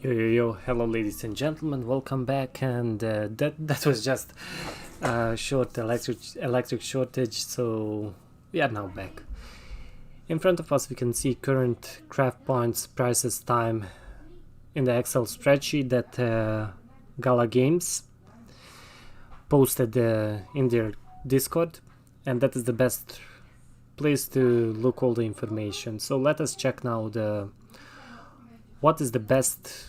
Yo, hello ladies and gentlemen, welcome back. And that was just a short electric shortage, so we are now back. In front of us we can see current craft points, prices, time in the Excel spreadsheet that Gala Games posted in their Discord, and that is the best place to look all the information. So let us check now what is the best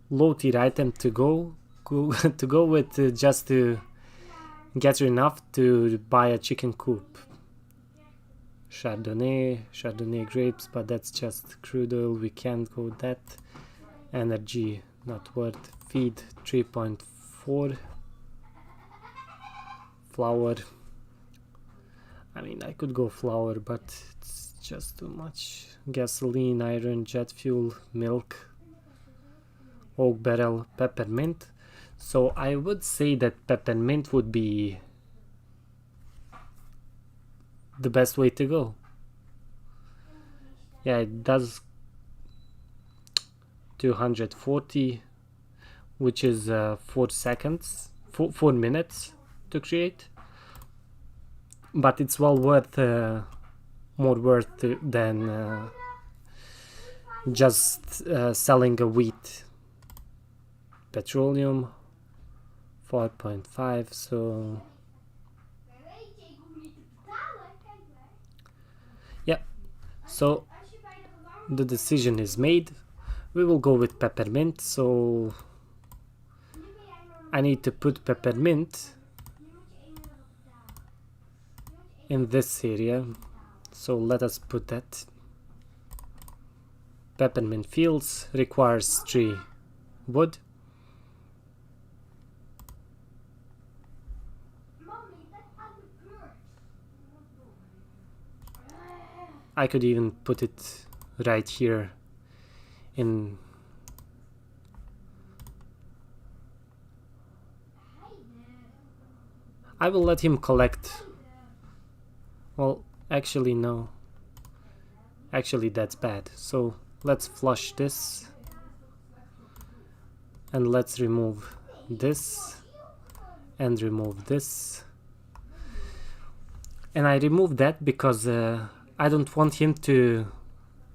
low tier item to go with, just to get enough to buy a chicken coop. Chardonnay grapes, but that's just crude oil, we can't go that. Energy not worth. Feed 3.4. Flour, I mean, I could go flour, but it's just too much. Gasoline, iron, jet fuel, milk, oak barrel, peppermint. So I would say that peppermint would be the best way to go. Yeah, it does 240, which is 4 minutes to create, but it's well worth, more worth than just selling a wheat. Petroleum 4.5, so yeah, so the decision is made. We will go with peppermint, so I need to put peppermint in this area, so let us put that. Peppermint fields requires 3 wood. I could even put it right here in. I will let him collect. Well, actually no. Actually that's bad. So let's flush this. And let's remove this. And remove this. And I removed that because I don't want him to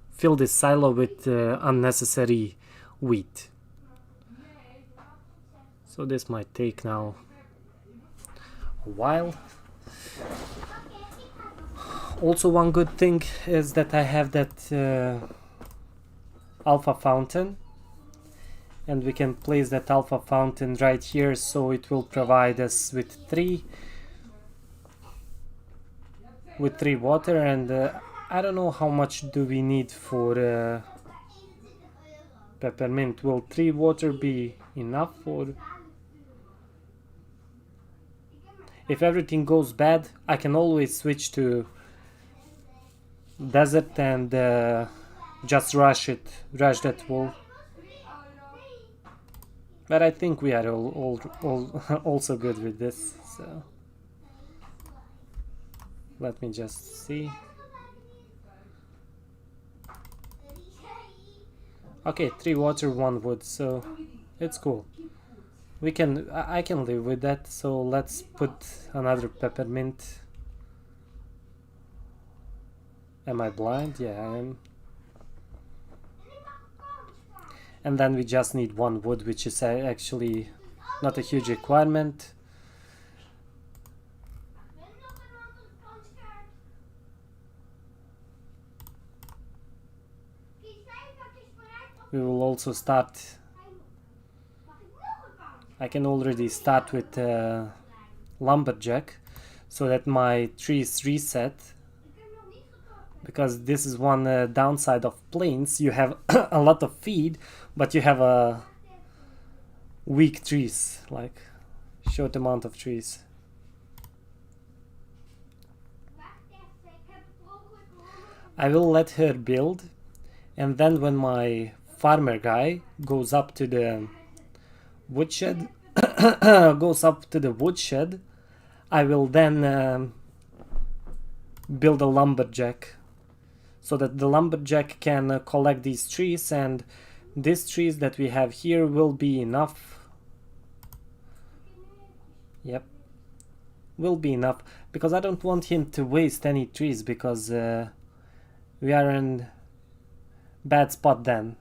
fill this silo with unnecessary wheat. So this might take now a while. Also, one good thing is that I have that alpha fountain, and we can place that alpha fountain right here, so it will provide us with 3 water. And I don't know how much do we need for peppermint. Will 3 water be enough? Or if everything goes bad, I can always switch to desert and just rush that wool. But I think we are all also good with this, so let me just see. Okay, 3 water, 1 wood, so it's cool. I can live with that. So let's put another peppermint. Am I blind? Yeah, I am. And then we just need 1 wood, which is actually not a huge requirement. We will also start. I can already start with lumberjack, so that my trees reset. Because this is one downside of plains: you have a lot of feed, but you have a weak trees, like short amount of trees. I will let her build, and then when my farmer guy goes up to the woodshed, I will then build a lumberjack, so that the lumberjack can collect these trees and these trees that we have here will be enough. Yep, will be enough, because I don't want him to waste any trees, because we are in bad spot then.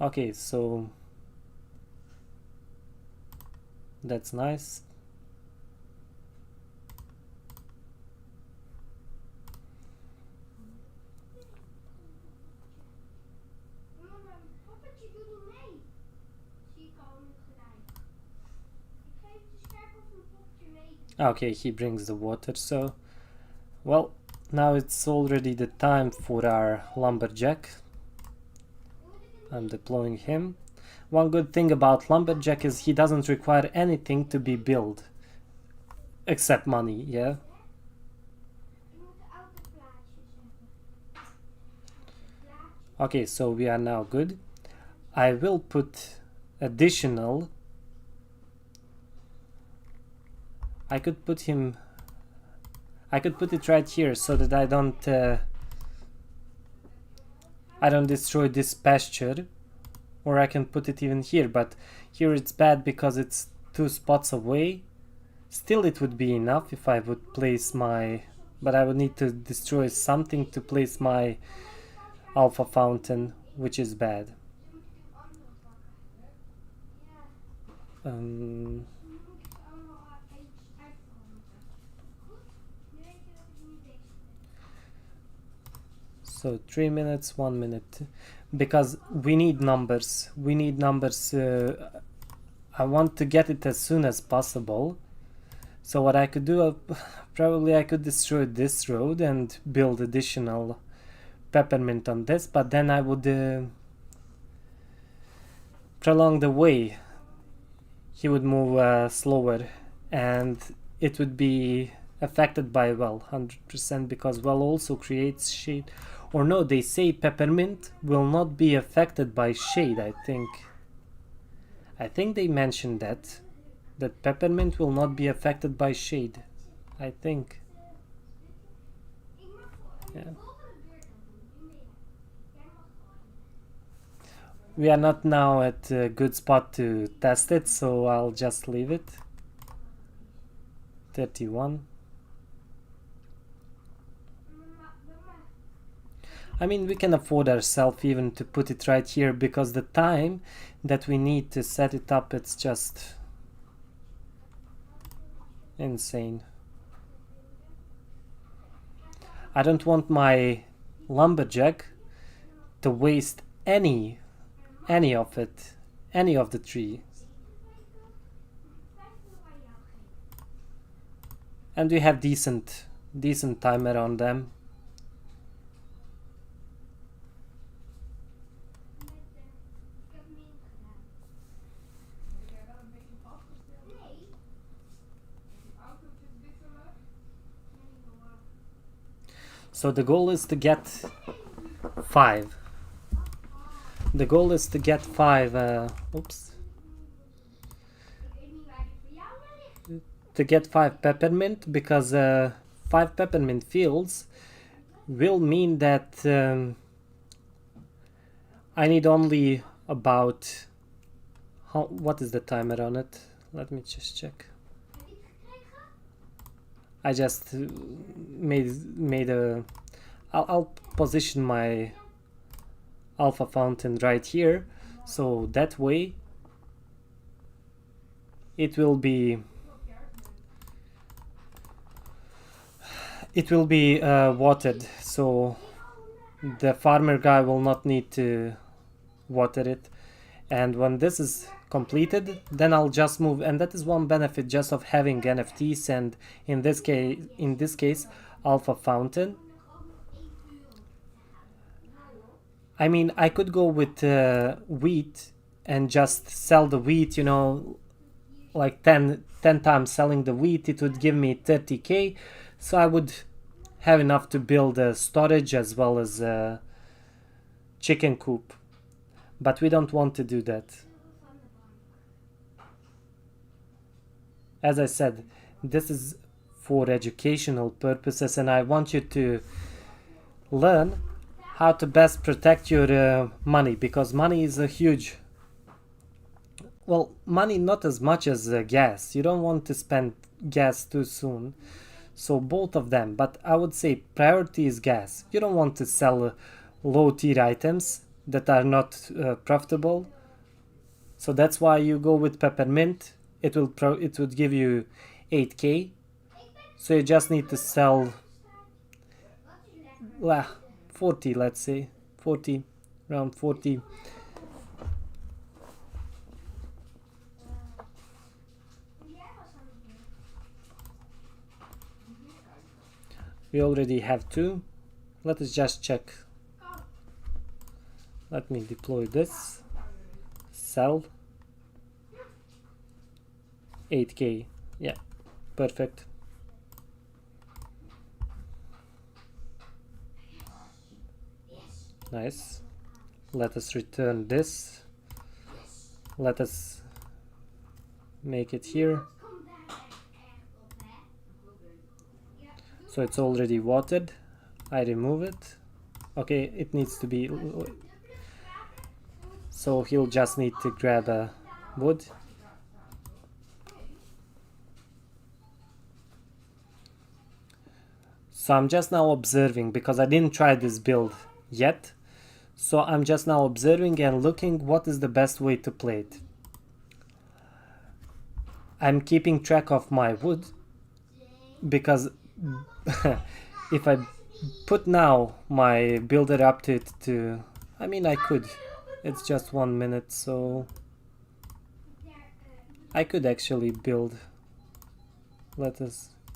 Okay, so that's nice. Okay, he brings the water, so well, now it's already the time for our lumberjack. I'm deploying him. One good thing about lumberjack is he doesn't require anything to be built except money, yeah. Okay, so we are now good. I will put additional. I could put it right here so that I don't destroy this pasture, or I can put it even here, but here it's bad because it's 2 spots away. Still, it would be enough if I would place my, but I would need to destroy something to place my alpha fountain, which is bad. So 3 minutes, 1 minute, because we need numbers. We need numbers. I want to get it as soon as possible. So what I could do, probably I could destroy this road and build additional peppermint on this, but then I would prolong the way. He would move slower, and it would be affected by, well, 100%, because well also creates shade. Or no, they say peppermint will not be affected by shade. I think they mentioned that peppermint will not be affected by shade. I think. Yeah. We are not now at a good spot to test it, so I'll just leave it. 31. I mean, we can afford ourselves even to put it right here, because the time that we need to set it up, it's just insane. I don't want my lumberjack to waste any of it, any of the tree. And we have decent timer on them. So the goal is to get 5. The goal is to get 5. To get 5 peppermint, because 5 peppermint fields will mean that I need only about. What is the timer on it? Let me just check. I just made a. I'll position my alpha fountain right here, so that way it will be watered, so the farmer guy will not need to water it. And when this is completed, then I'll just move, and that is one benefit just of having NFTs, and in this case alpha fountain. I mean, I could go with wheat and just sell the wheat, you know, like 10 times selling the wheat, it would give me 30k, so I would have enough to build a storage as well as a chicken coop. But we don't want to do that. As I said, this is for educational purposes, and I want you to learn how to best protect your money, because money is a huge, well, money not as much as gas. You don't want to spend gas too soon, so both of them, but I would say priority is gas. You don't want to sell low tier items that are not profitable, so that's why you go with peppermint. It would give you 8k, so you just need to sell 40, let's say 40, around 40. We already have 2. Let us just check. Let me deploy this. Sell 8k. Yeah, perfect. Nice. Let us return this. Let us make it here. So it's already watered. I remove it. Okay, it needs to be, so he'll just need to grab a wood. So I'm just now observing, because I didn't try this build yet. So I'm just now observing and looking what is the best way to play it. I'm keeping track of my wood, because if I put now my builder up to it to, I mean, I could, it's just 1 minute, so I could actually build.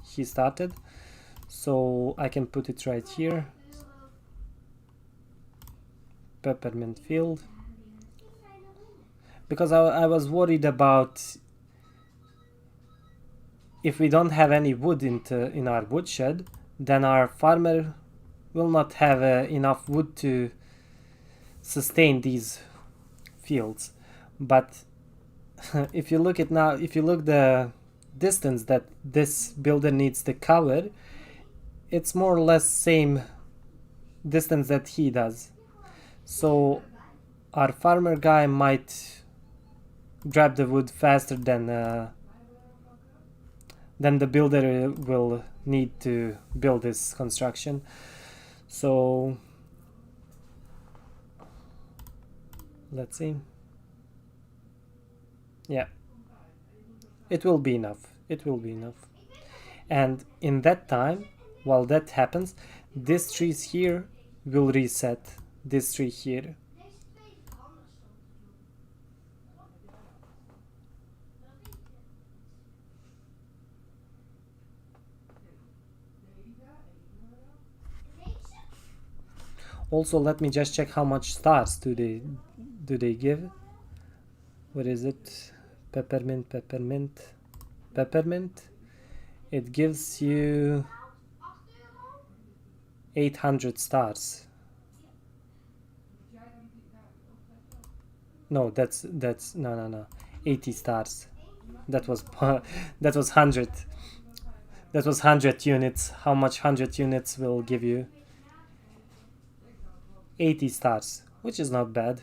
He started, so I can put it right here. Peppermint field, because I was worried about if we don't have any wood in our woodshed, then our farmer will not have enough wood to sustain these fields. But if you look the distance that this builder needs to cover, it's more or less same distance that he does. So our farmer guy might grab the wood faster than the builder will need to build this construction. So let's see. Yeah, it will be enough. It will be enough. And in that time, while that happens, these trees here will reset. This tree here. Also, let me just check how much stars do they give. What is it? Peppermint. It gives you 800 stars. No, that's no. 80 stars. That was 100. That was 100 units. How much 100 units will give you? 80 stars, which is not bad.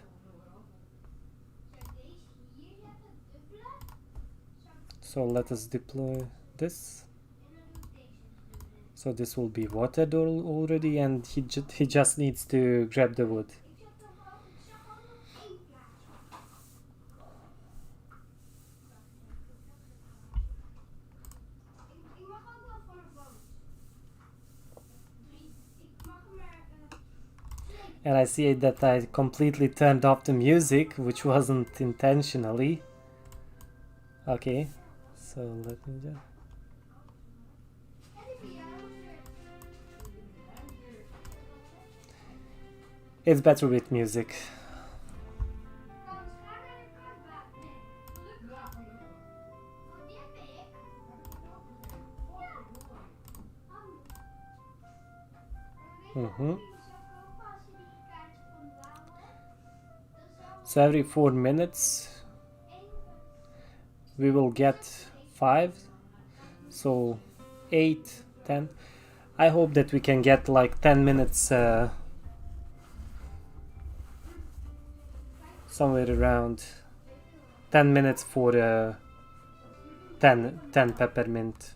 So let us deploy this. So this will be watered already, and he just needs to grab the wood. And I see that I completely turned off the music, which wasn't intentionally. Okay, so let me just... It's better with music. So every 4 minutes we will get 5, so 8, 10. I hope that we can get like 10 minutes somewhere around 10 minutes for 10 peppermint.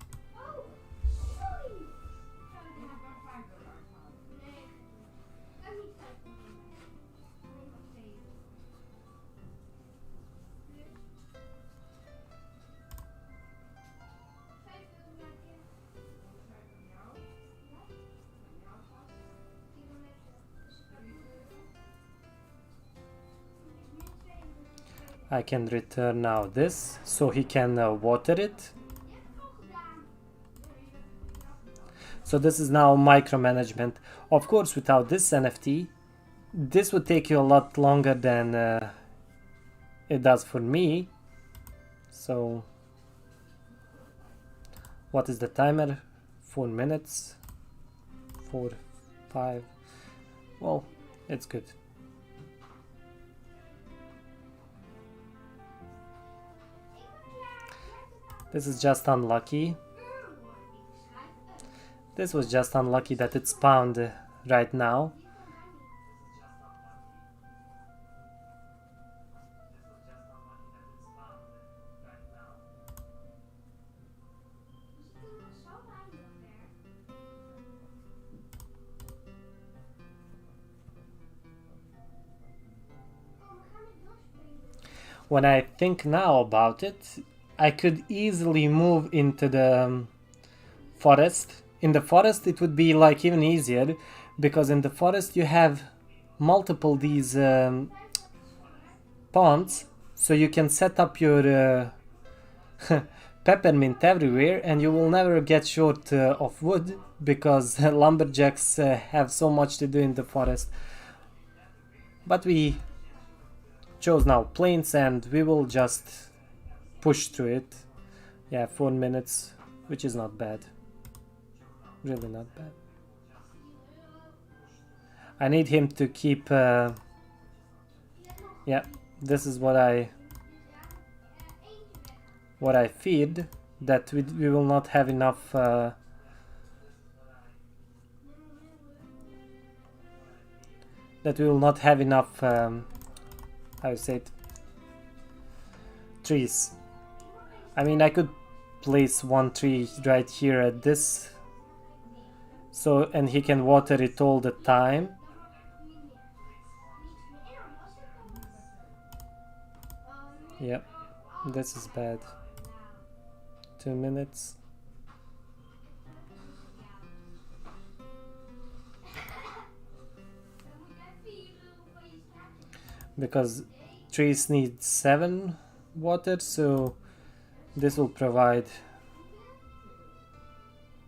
I can return now this, so he can water it. So this is now micromanagement. Of course, without this NFT, this would take you a lot longer than it does for me. So, what is the timer? 4 minutes? 4, 5. Well, it's good. This is just unlucky. This was just unlucky that it spawned right now. When I think now about it, I could easily move into the forest. In the forest it would be like even easier, because in the forest you have multiple these ponds, so you can set up your peppermint everywhere and you will never get short of wood, because lumberjacks have so much to do in the forest. But we chose now plains and we will just push through it. Yeah, 4 minutes, which is not bad. Really not bad. I need him to keep yeah, this is what I feared, that we will not have enough how you say it, trees. I mean, I could place one tree right here at this, so, and he can water it all the time. Yep, this is bad. 2 minutes. Because trees need 7 water, so this will provide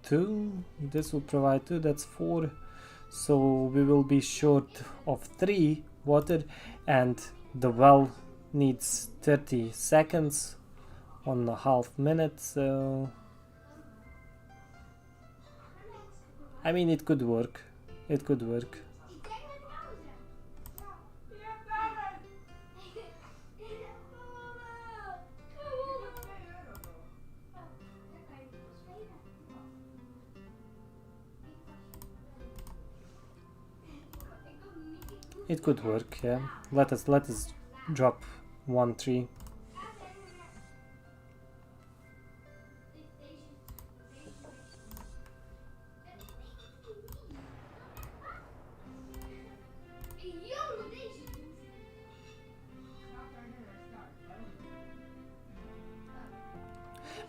2. This will provide 2, that's 4. So we will be short of 3 water, and the well needs 30 seconds on a half minute, so I mean, it could work. It could work. It could work, yeah. Let us drop 1 tree.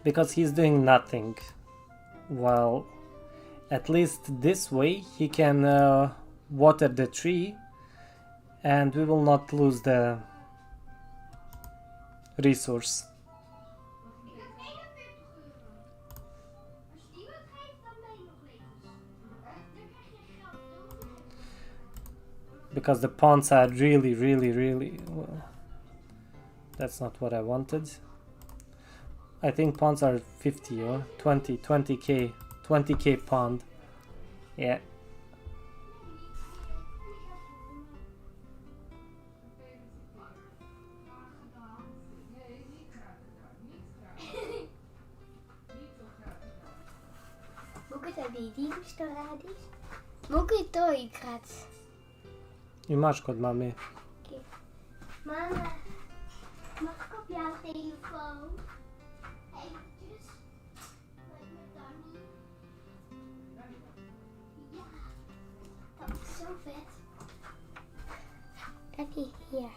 Because he's doing nothing. Well, at least this way he can water the tree, and we will not lose the resource. Because the ponds are really well, that's not what I wanted. I think ponds are 50 or 20k pond. Yeah. Što radiš? Mogu i to igrat. Imaš kod mame. Okay. Mama, mag ik op jouw telefoon? Eventjes. Met Danny. Ja, dat is zo vet. Danny, hier.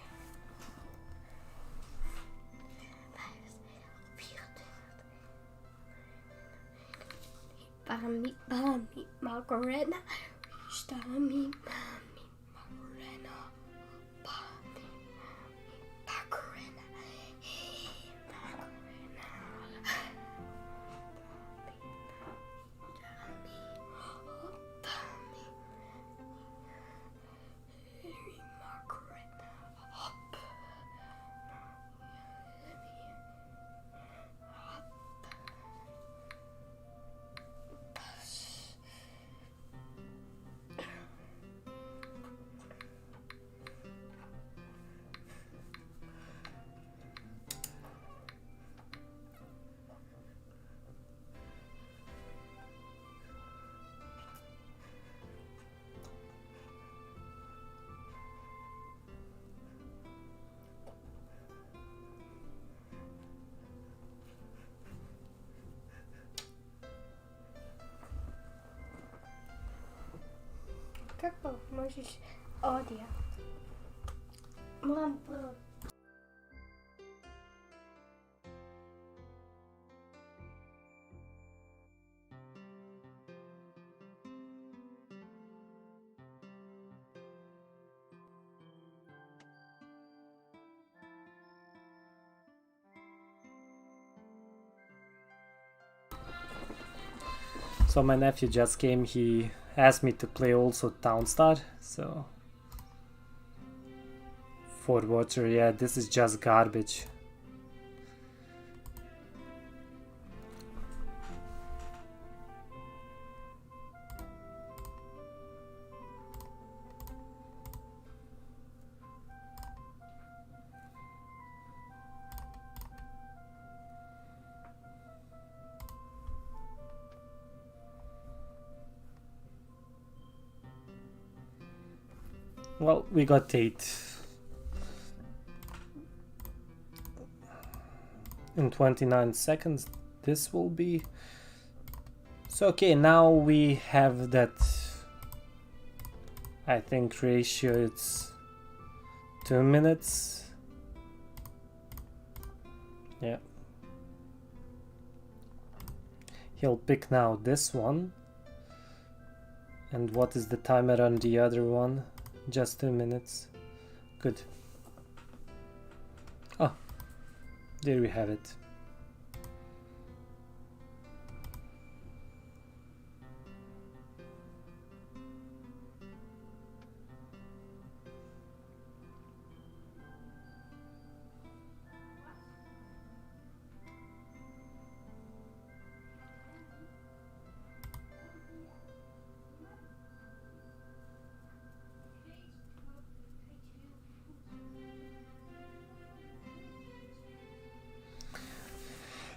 Bami, bami, Macarena. Stami, bami, Macarena. Bami, Macarena. Hey, Macarena. Bami, bami, hey, Macarena. Hop. Kako, możesz odjechać. Mam brud. So my nephew just came, he asked me to play also Townstar, so for water, yeah, this is just garbage. Well, we got 8 in 29 seconds. This will be so. Okay, now we have that, I think, ratio. It's 2 minutes. Yeah, he'll pick now this one. And what is the timer on the other one? Just 2 minutes. Good. Oh, there we have it.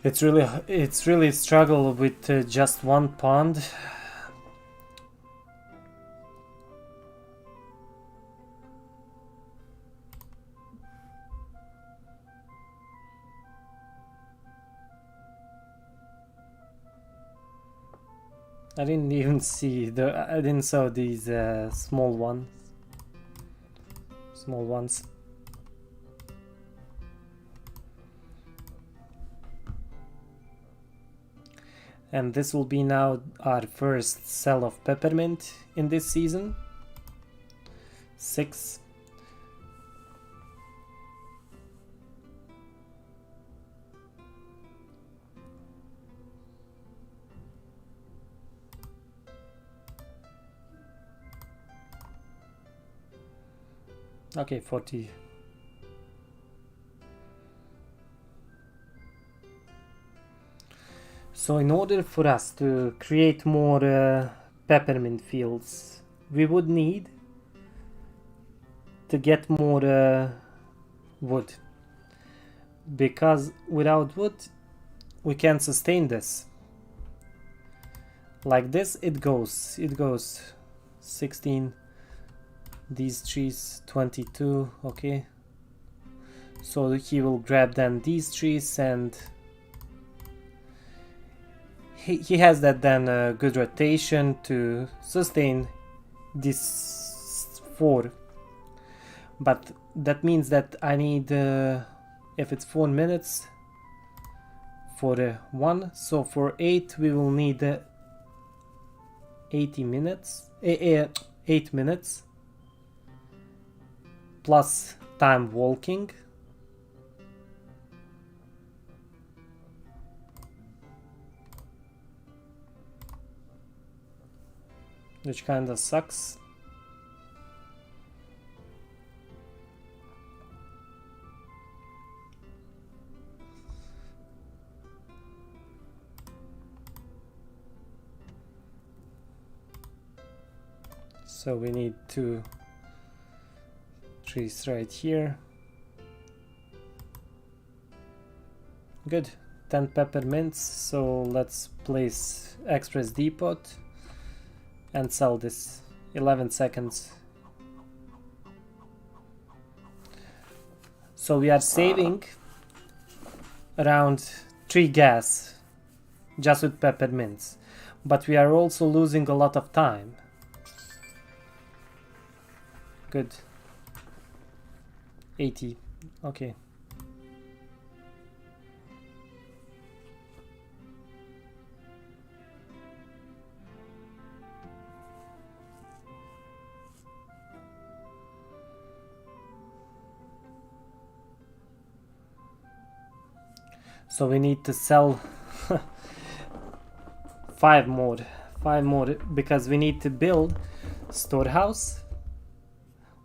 It's really struggle with just one pond. I didn't even see I didn't saw these small ones. And this will be now our first cell of peppermint in this season. 6. Okay, 40. So in order for us to create more peppermint fields, we would need to get more wood, because without wood we can't sustain this. Like this it goes 16, these trees 22, okay, So he will grab then these trees, and he has that then good rotation to sustain this 4. But that means that I need, if it's 4 minutes for 1, so for 8 we will need 80 minutes, 8 minutes plus time walking. Which kinda sucks. So we need 2 trees right here. Good. 10 peppermints, so let's place express depot and sell this. 11 seconds. So we are saving around 3 gas just with peppermints, but we are also losing a lot of time. Good. 80. Okay. So we need to sell 5 more because we need to build storehouse,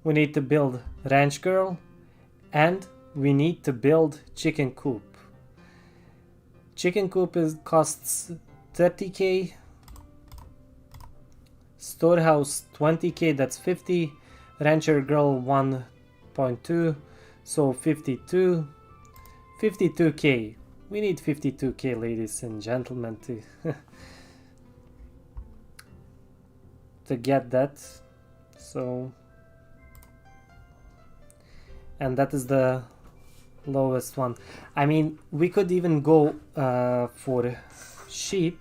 we need to build ranch girl, and we need to build chicken coop. Chicken coop costs 30k, storehouse 20k, that's 50, rancher girl 1.2, so 52k. We need 52k, ladies and gentlemen, to to get that. So, and that is the lowest one. I mean, we could even go for sheep.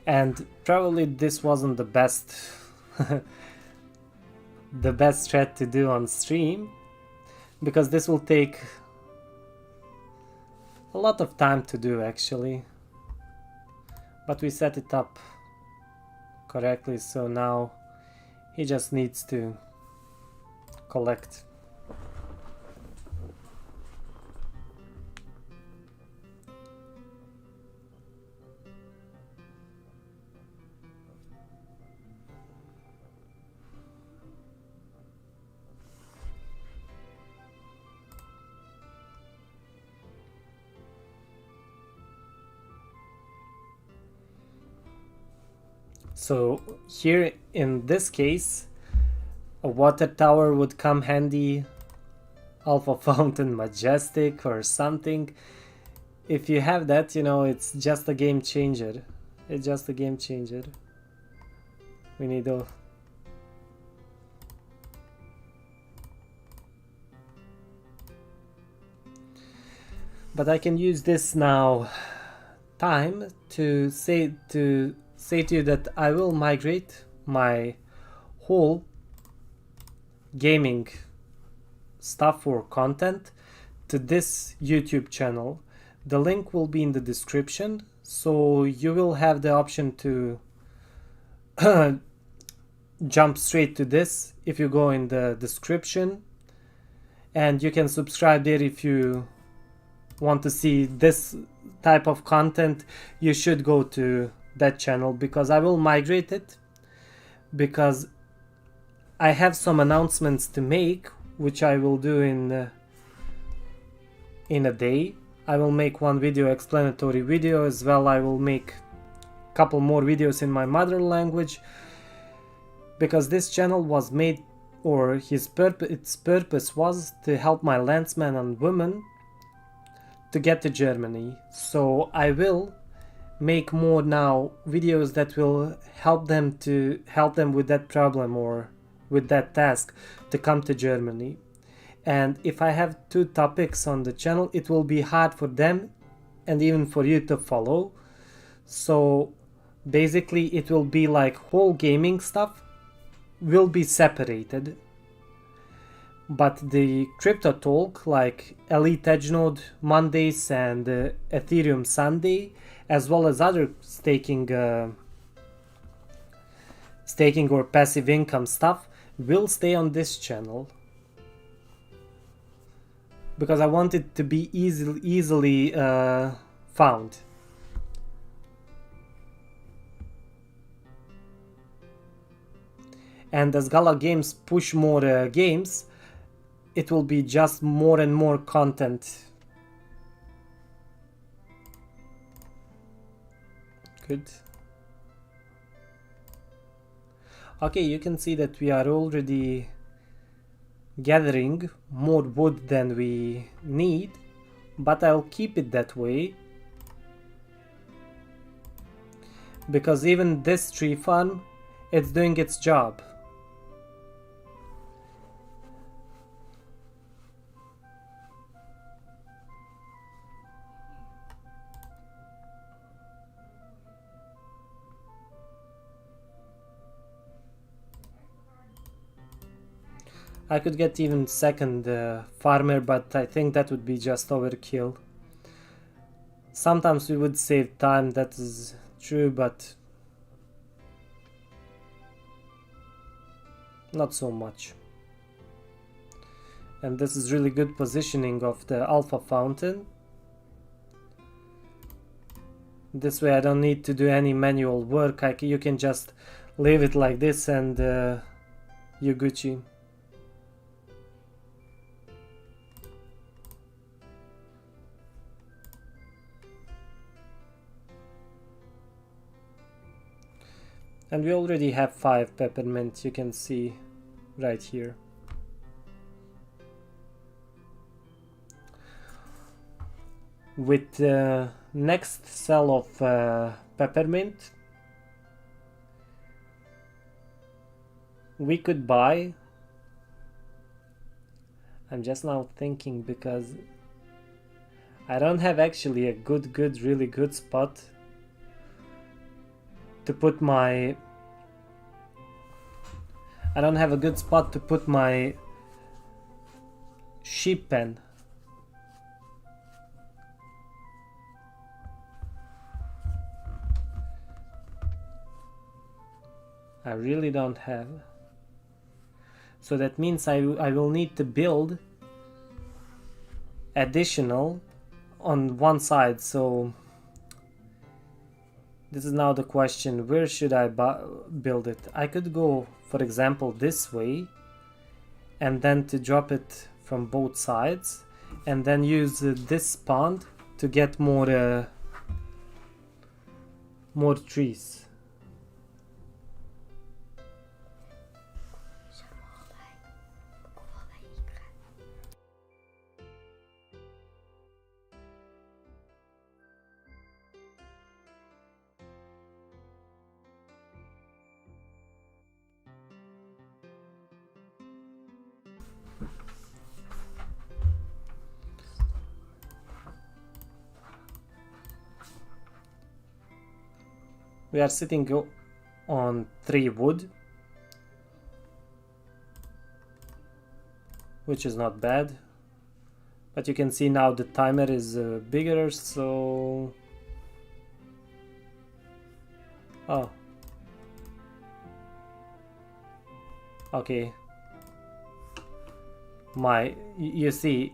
And probably this wasn't the best the best thread to do on stream, because this will take a lot of time to do actually, but we set it up correctly, so now he just needs to collect. So here in this case, a water tower would come handy, Alpha Fountain Majestic or something. If you have that, you know, it's just a game changer. It's just a game changer. We need a... But I can use this now time to say to you that I will migrate my whole gaming stuff or content to this YouTube channel. The link will be in the description, so you will have the option to jump straight to this if you go in the description, and you can subscribe there if you want to see this type of content. You should go to that channel because I will migrate it, because I have some announcements to make which I will do in a day. I will make one video, explanatory video as well. I will make a couple more videos in my mother language, because this channel was made, or its purpose was to help my landsmen and women to get to Germany. So I will make more now videos that will help them with that problem or with that task to come to Germany. And if I have two topics on the channel, it will be hard for them and even for you to follow. So basically it will be like whole gaming stuff will be separated, but the crypto talk like Elite Edge Node Mondays and Ethereum Sunday, as well as other staking or passive income stuff, will stay on this channel, because I want it to be easily found. And as Gala Games push more games, it will be just more and more content. Good. Okay, you can see that we are already gathering more wood than we need, but I'll keep it that way, because even this tree farm, it's doing its job. I could get even second farmer, but I think that would be just overkill. Sometimes we would save time, that is true, but not so much. And this is really good positioning of the alpha fountain. This way I don't need to do any manual work. You can just leave it like this and you Gucci. And we already have 5 peppermint, you can see right here. With the next cell of peppermint, we could buy, I'm just now thinking, because I don't have actually a really good spot to put my, I don't have a good spot to put my sheep pen. I really don't have. So that means I will need to build additional on one side. So this is now the question, where should I build it? I could go, for example, this way, and then to drop it from both sides, and then use this pond to get more trees. We are sitting on 3 wood, which is not bad, but you can see now the timer is bigger, so oh, okay, you see,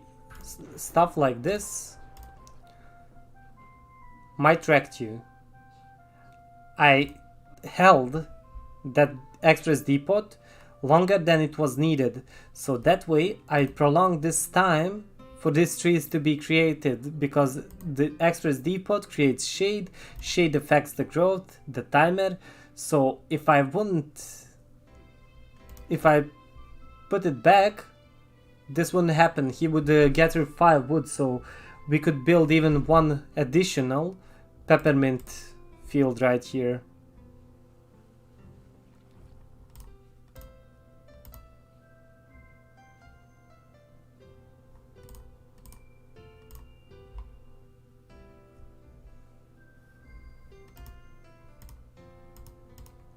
stuff like this might track you. I held that extra depot longer than it was needed, so that way I prolonged this time for these trees to be created, because the Express Depot creates shade, shade affects the growth, the timer. So if I put it back, this wouldn't happen. He would gather 5 wood, so we could build even one additional peppermint field right here.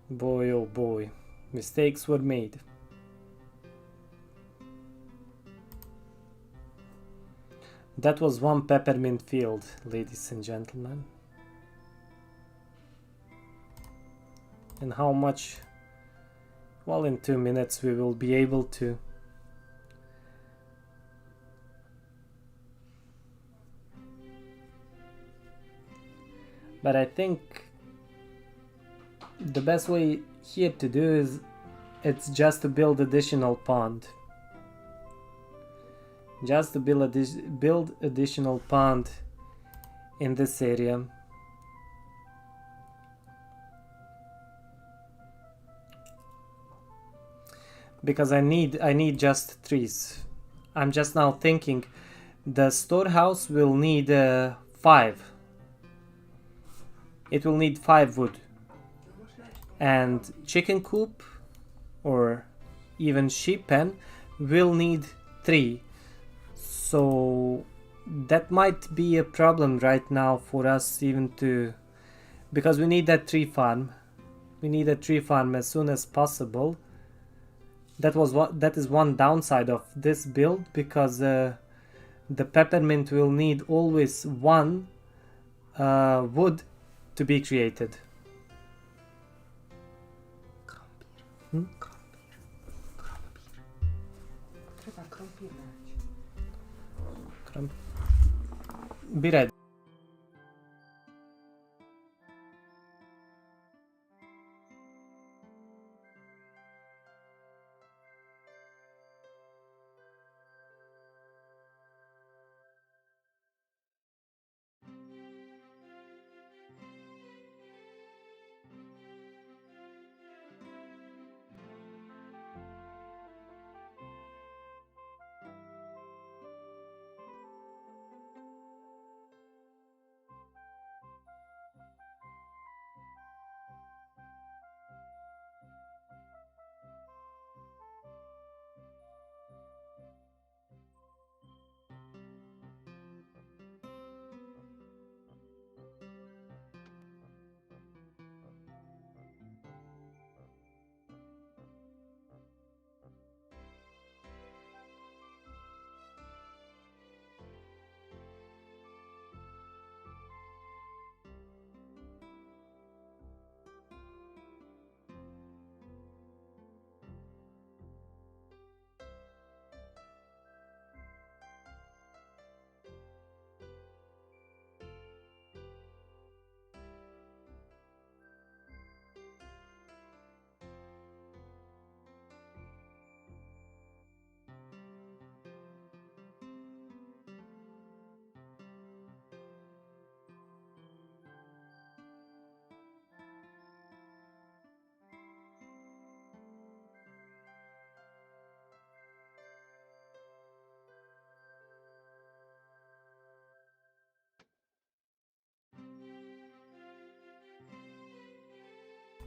Boy, oh boy, mistakes were made. That was one peppermint field, ladies and gentlemen. And how much? Well, in 2 minutes we will be able to. But I think the best way here to do is it's just to build additional pond. Just to build additional pond in this area. Because I need just trees. I'm just now thinking the storehouse will need 5. It will need 5 wood. And chicken coop or even sheep pen will need 3. So that might be a problem right now for us, even to, because we need that tree farm. We need a tree farm as soon as possible. That is one downside of this build, because the peppermint will need always 1 wood to be created. Be ready.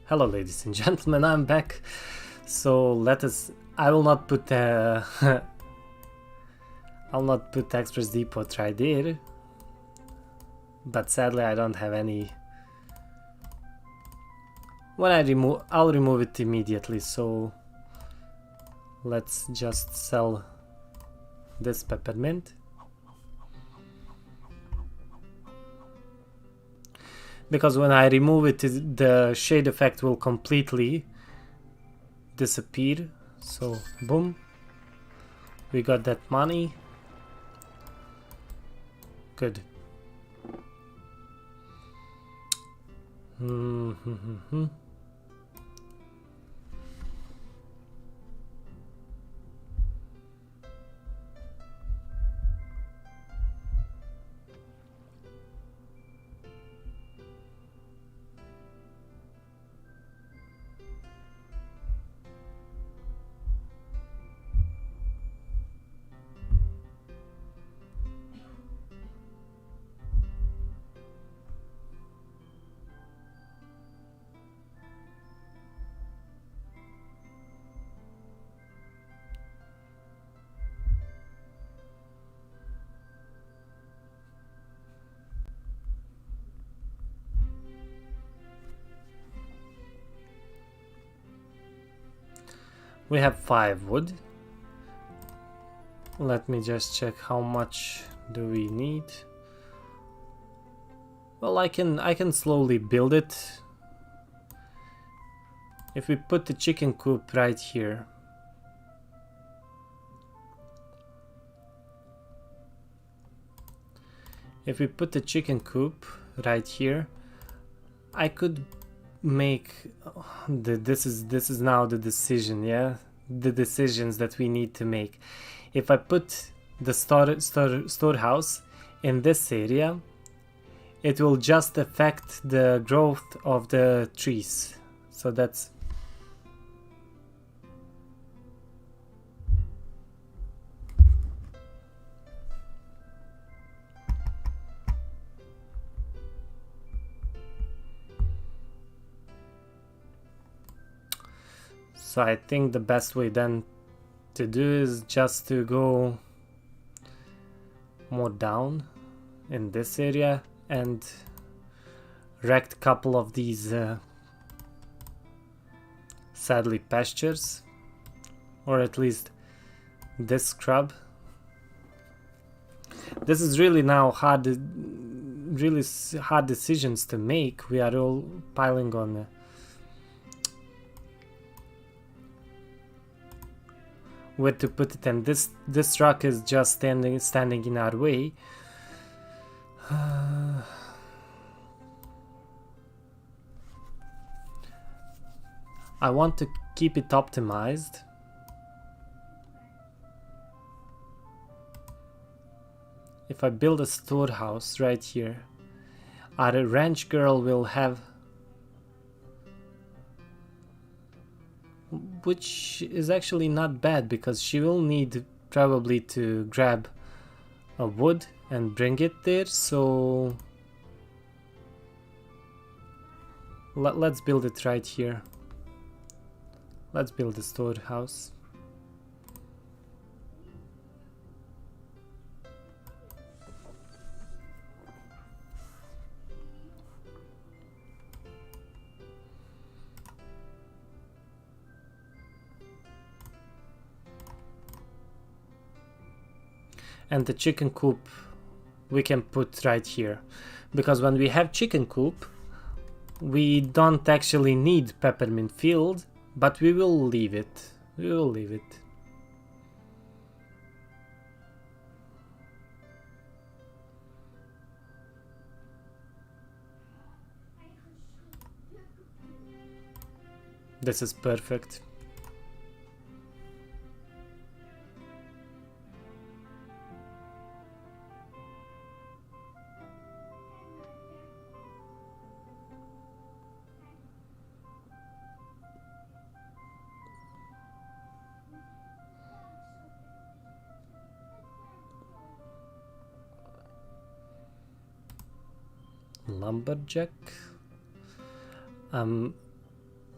Hello ladies and gentlemen, I'm back. So I will not put I'll not put Express Depot right there, but sadly I don't have any. When I'll remove it immediately, so let's just sell this peppermint. Because when I remove it, the shade effect will completely disappear. So boom, we got that money. Good. We have 5 wood. Let me just check how much do we need. Well, I can slowly build it. If we put the chicken coop right here. If we put the chicken coop right here, I could make this is now the decision, yeah, the decisions that we need to make. If I put the storehouse in this area, it will just affect the growth of the trees. So that's so I think the best way then to do is just to go more down in this area and wrecked a couple of these sadly pastures, or at least this scrub. This is really now really hard decisions to make. We are all piling on where to put it, and this rock is just standing in our way. I want to keep it optimized. If I build a storehouse right here, our ranch girl will have, which is actually not bad because she will need probably to grab a wood and bring it there. So let's build it right here. Let's build a storehouse. And the chicken coop we can put right here, because when we have chicken coop we don't actually need peppermint field, but we will leave it. We will leave it. This is perfect. Lumberjack. I'm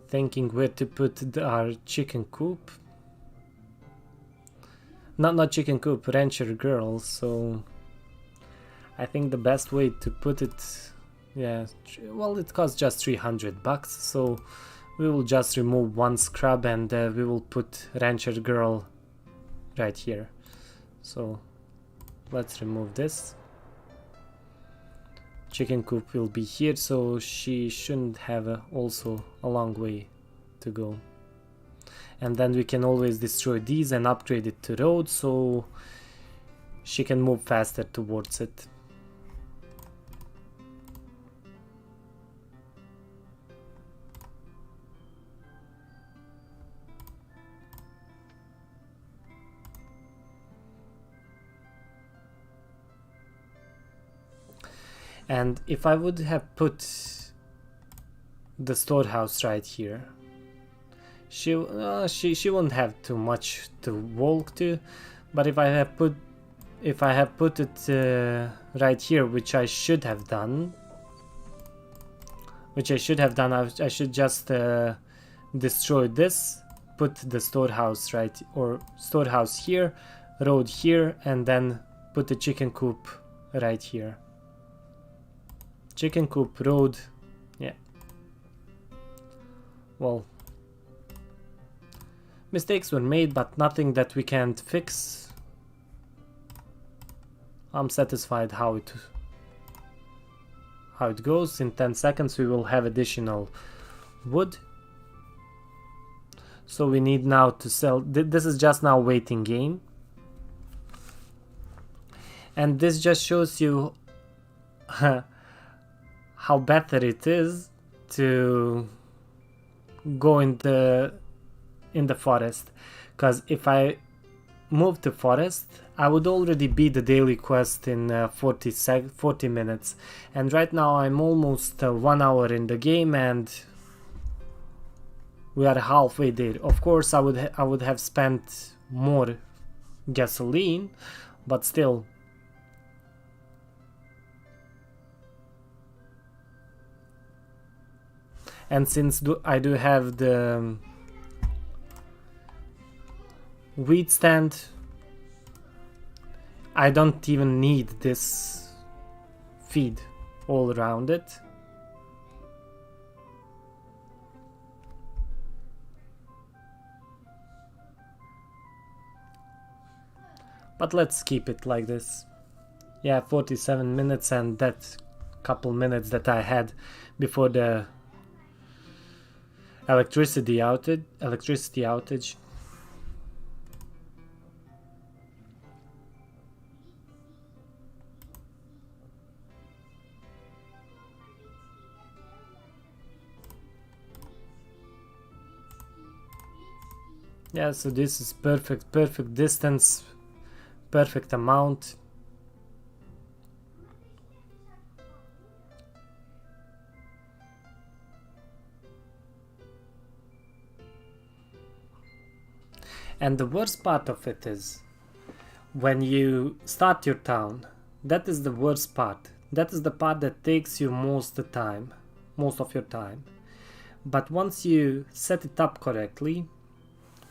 thinking where to put our chicken coop. Not chicken coop, rancher girl. So I think the best way to put it, yeah, well, it costs just 300 bucks. So we will just remove one scrub and we will put rancher girl right here. So let's remove this. Chicken coop will be here, so she shouldn't have also a long way to go. And then we can always destroy these and upgrade it to road, so she can move faster towards it. And if I would have put the storehouse right here, she won't have too much to walk to. But if I have put it right here, which I should have done, I should just destroy this, put the storehouse right, or storehouse here, road here, and then put the chicken coop right here. Chicken coop, road, yeah. Well, Mistakes were made, but nothing that we can't fix. I'm satisfied how it goes. In 10 seconds we will have additional wood. So we need now to sell. This is just now waiting game. And this just shows you how better it is to go in the forest. Because if I move to forest, I would already beat the daily quest in 40 minutes. And right now I'm almost 1 hour in the game and we are halfway there. Of course I would have spent more gasoline, but still. And since I do have the wheat stand, I don't even need this feed all around it. But let's keep it like this. Yeah, 47 minutes and that couple minutes that I had before the electricity outage. Yeah, so this is perfect distance, perfect amount. And the worst part of it is when you start your town, that is the worst part. That is the part that takes you most of your time. But once you set it up correctly,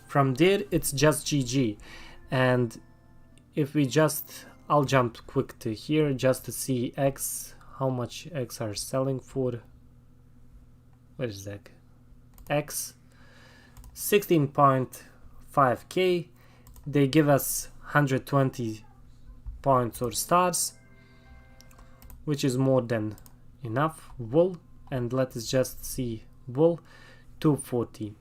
from there it's just GG. And if we I'll jump quick to here just to see X, how much X are selling for. Where is that? X 16.5k. They give us 120 points or stars, which is more than enough. Wool, and let us just see wool, 240.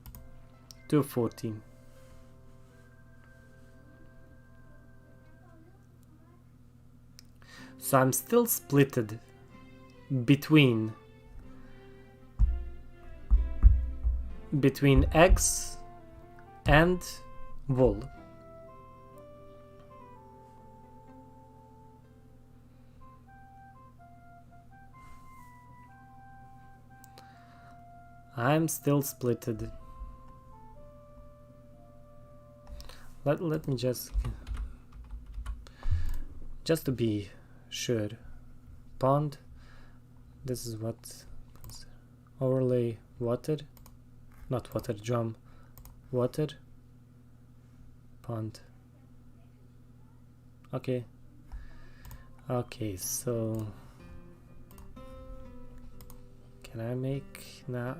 So I'm still splitted between eggs and wool. I'm still splitted. Let me just to be sure. Pond, this is what overlay water, not water drum, water pond. Okay, so can I make now?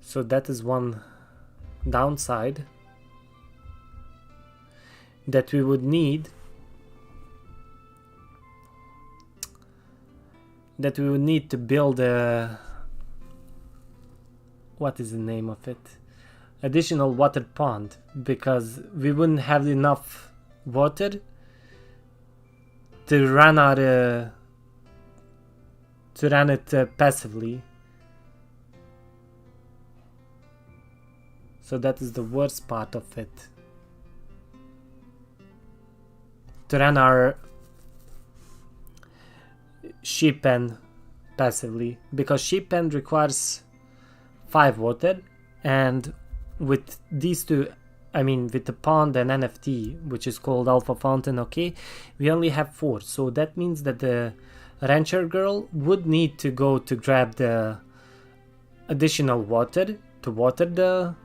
So that is one downside that we would need, to build a, what is the name of it, additional water pond, because we wouldn't have enough water to run it passively. So that is the worst part of it. To run our sheep pen passively, because sheep pen requires 5 water, and with these two, I mean with the pond and NFT, which is called Alpha Fountain, okay, we only have 4. So that means that the rancher girl would need to go to grab the additional water to water the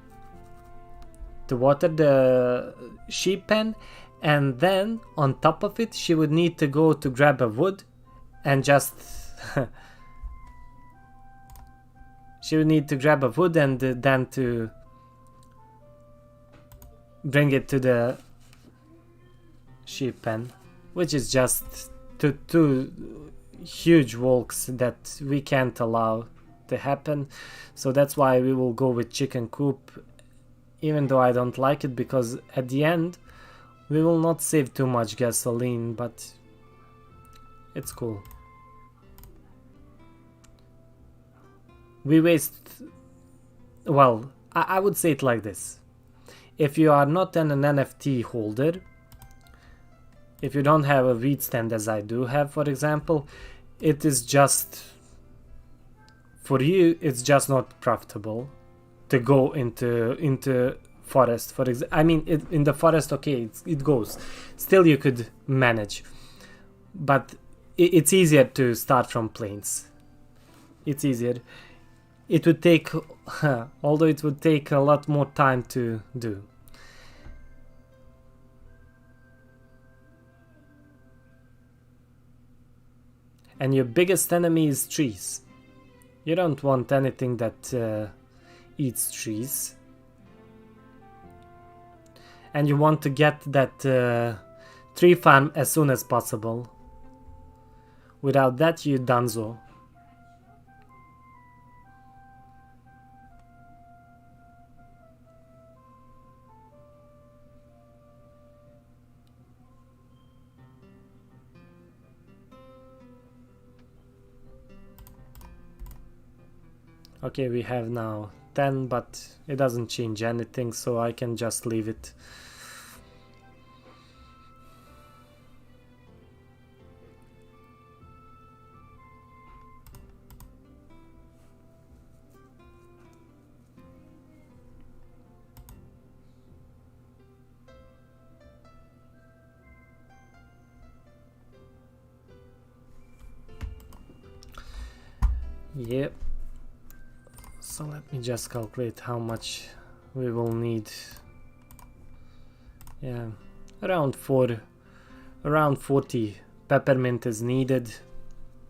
sheep pen, and then on top of it she would need to go to grab a wood and just She would need to grab a wood and then to bring it to the sheep pen, which is just two huge walks that we can't allow to happen. So that's why we will go with chicken coop, even though I don't like it, because at the end we will not save too much gasoline, but it's cool. We waste, well, I would say it like this. If you are not an NFT holder, if you don't have a wheat stand as I do have, for example, it is just, for you, it's just not profitable to go into forest. I mean, in the forest, okay, it goes. Still, you could manage, but it's easier to start from plains. It's easier. It would take, although it would take a lot more time to do. And your biggest enemy is trees. You don't want anything that eats trees. And you want to get that tree farm as soon as possible. Without that, you're donezo. Okay, we have now 10, but it doesn't change anything, so I can just leave it. Yep. So let me just calculate how much we will need. Yeah, around 40 peppermint is needed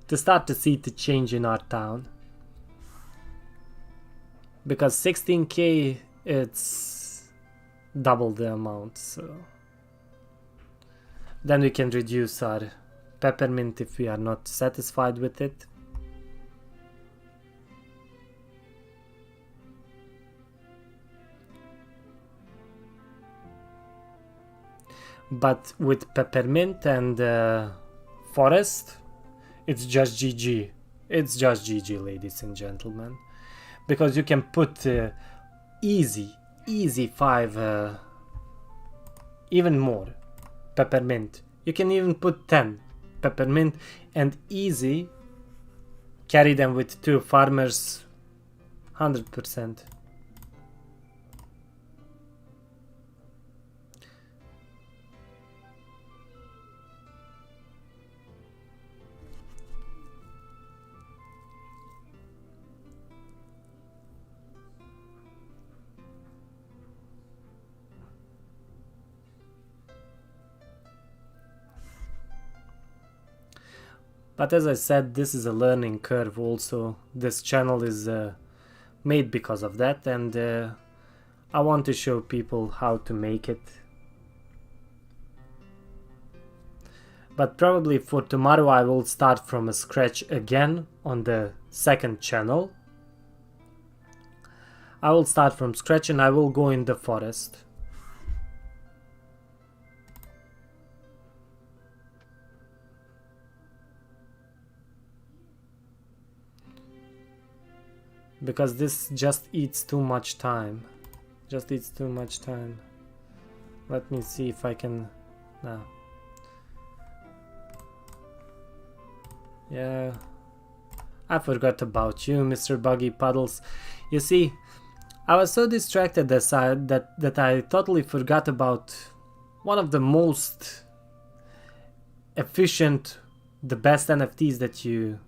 to start to see the change in our town. Because 16k, it's double the amount, so then we can reduce our peppermint if we are not satisfied with it. But with peppermint and forest, it's just GG. It's just GG, ladies and gentlemen. Because you can put easy 5, even more peppermint. You can even put 10 peppermint and easy carry them with 2 farmers 100%. But as I said, this is a learning curve also. This channel is made because of that, and I want to show people how to make it. But probably for tomorrow I will start from scratch again on the second channel. I will start from scratch and I will go in the forest. Because this just eats too much time. Just eats too much time. Let me see if I can... No. Yeah. I forgot about you, Mr. Buggy Puddles. You see, I was so distracted that I totally forgot about one of the most efficient, the best NFTs that you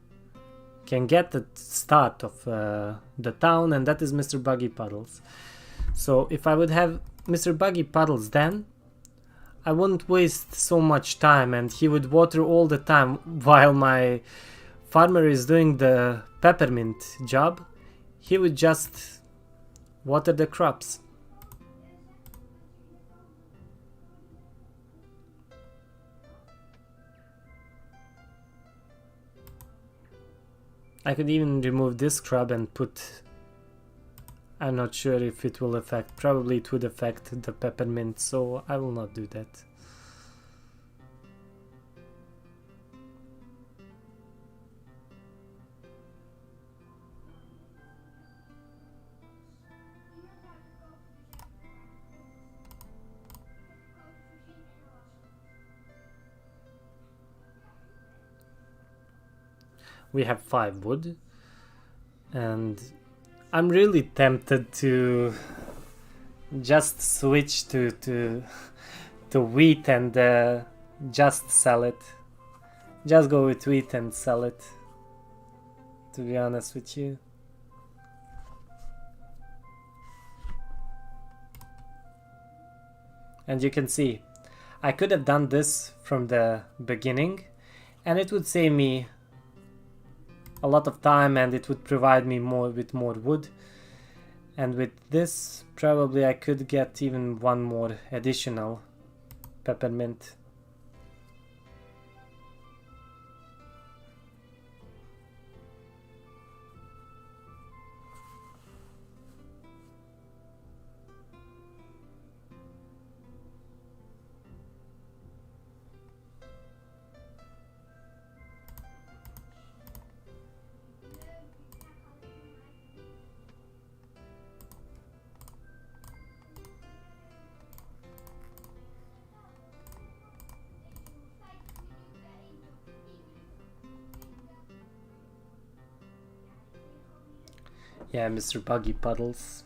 can get at the start of the town, and that is Mr. Buggy Puddles. So if I would have Mr. Buggy Puddles, then I wouldn't waste so much time and he would water all the time while my farmer is doing the peppermint job. he would just water the crops. I could even remove this crop and put... I'm not sure if it will affect. Probably it would affect the peppermint, so I will not do that. We have 5 wood, and I'm really tempted to just switch to wheat and just sell it. Just go with wheat and sell it, to be honest with you. And you can see, I could have done this from the beginning, and it would save me a lot of time, and it would provide me with more wood. And with this, probably I could get even one more additional peppermint. Yeah, Mr. Buggy Puddles.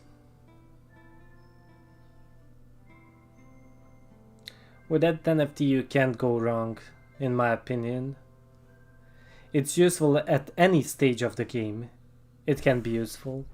With that NFT you can't go wrong, in my opinion. It's useful at any stage of the game. It can be useful.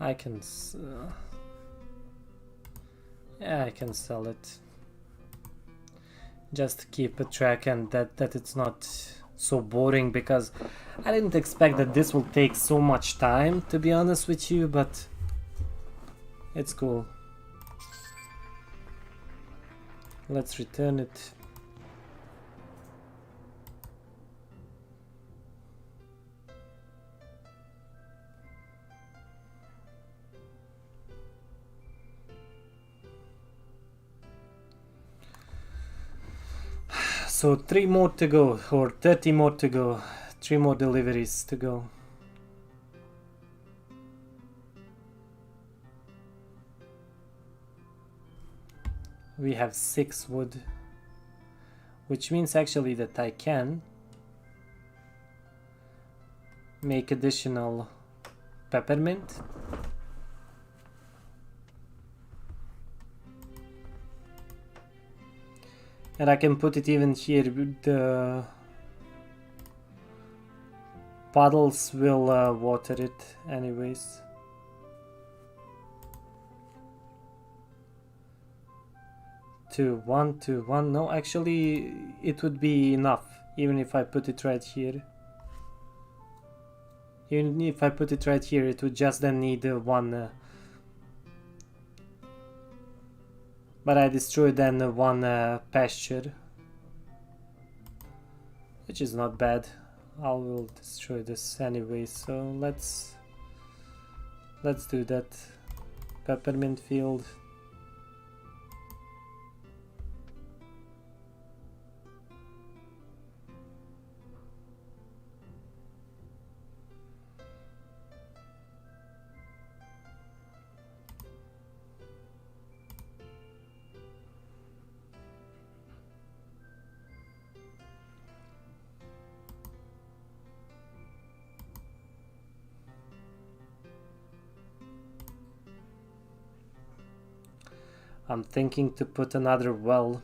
I can yeah, I can sell it. Just to keep a track, and that it's not so boring, because I didn't expect that this will take so much time, to be honest with you, but it's cool. Let's return it. So 3 more to go, or 30 more to go. 3 more deliveries to go. We have 6 wood, which means actually that I can make additional peppermint. And I can put it even here. The puddles will water it anyways. Two, one. No, actually it would be enough even if I put it right here. Even if I put it right here, it would just then need one. But I destroyed then one pasture, which is not bad. I will destroy this anyway, so let's do that. Peppermint field. I'm thinking to put another well.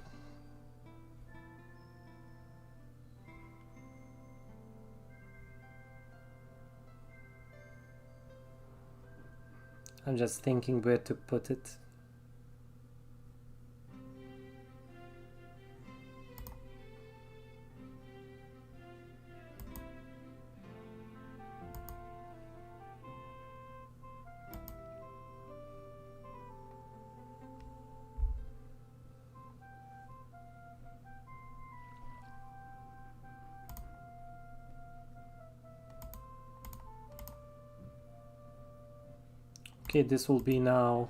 I'm just thinking where to put it. Okay, this will be now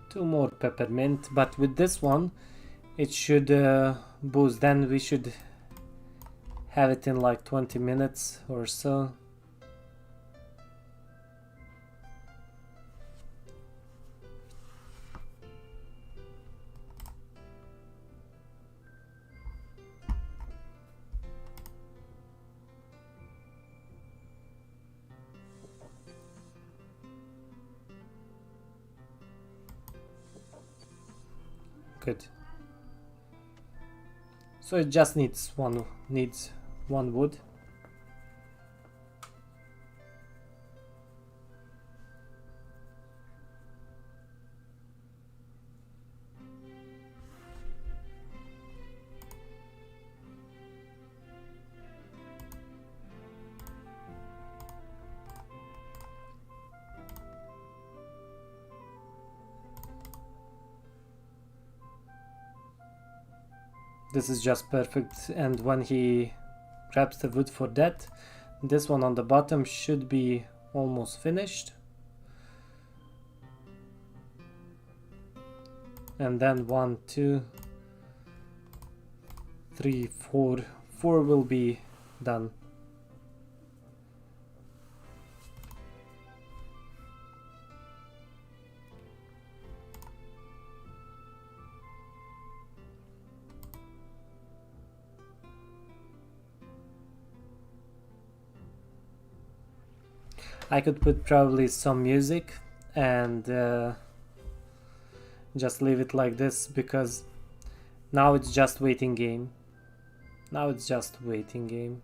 two more peppermint, but with this one it should boost. Then we should have it in like 20 minutes or so. Good. So it just needs one wood. This is just perfect, and when he grabs the wood for that, this one on the bottom should be almost finished. And then 1, 2, 3, 4. 4 will be done. I could put probably some music and just leave it like this, because now it's just waiting game. Now it's just waiting game.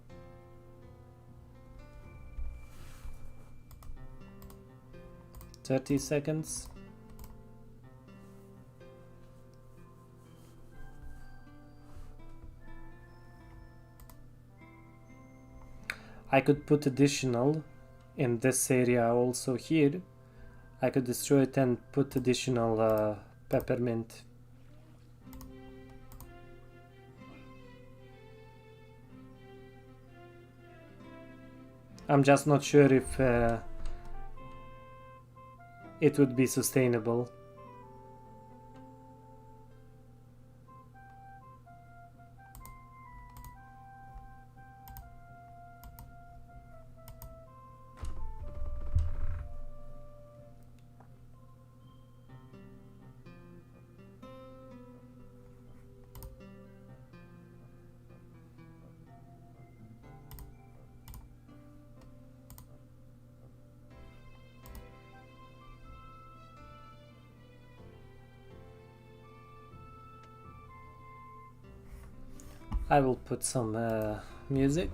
$30. I could put additional in this area also here. I could destroy it and put additional peppermint. I'm just not sure if it would be sustainable. I will put some music.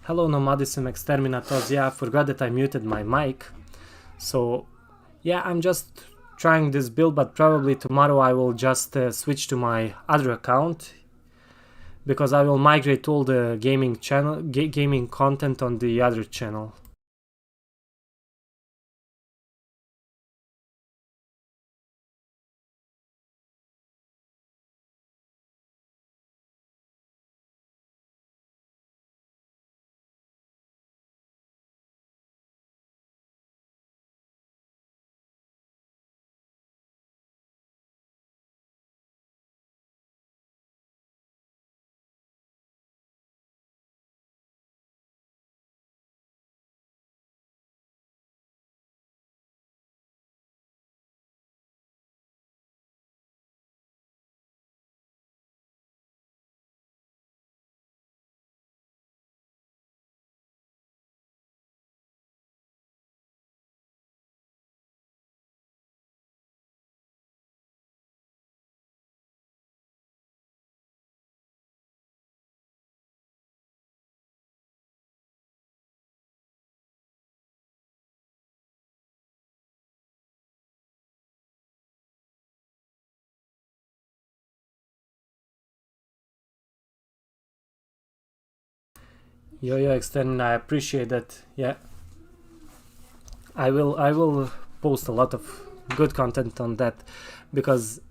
Hello Nomadism Exterminatos. Yeah, I forgot that I muted my mic. So yeah, I'm just trying this build, but probably tomorrow I will just switch to my other account, because I will migrate all the gaming channel gaming content on the other channel. Yo Extern, I appreciate that. Yeah, I will post a lot of good content on that, because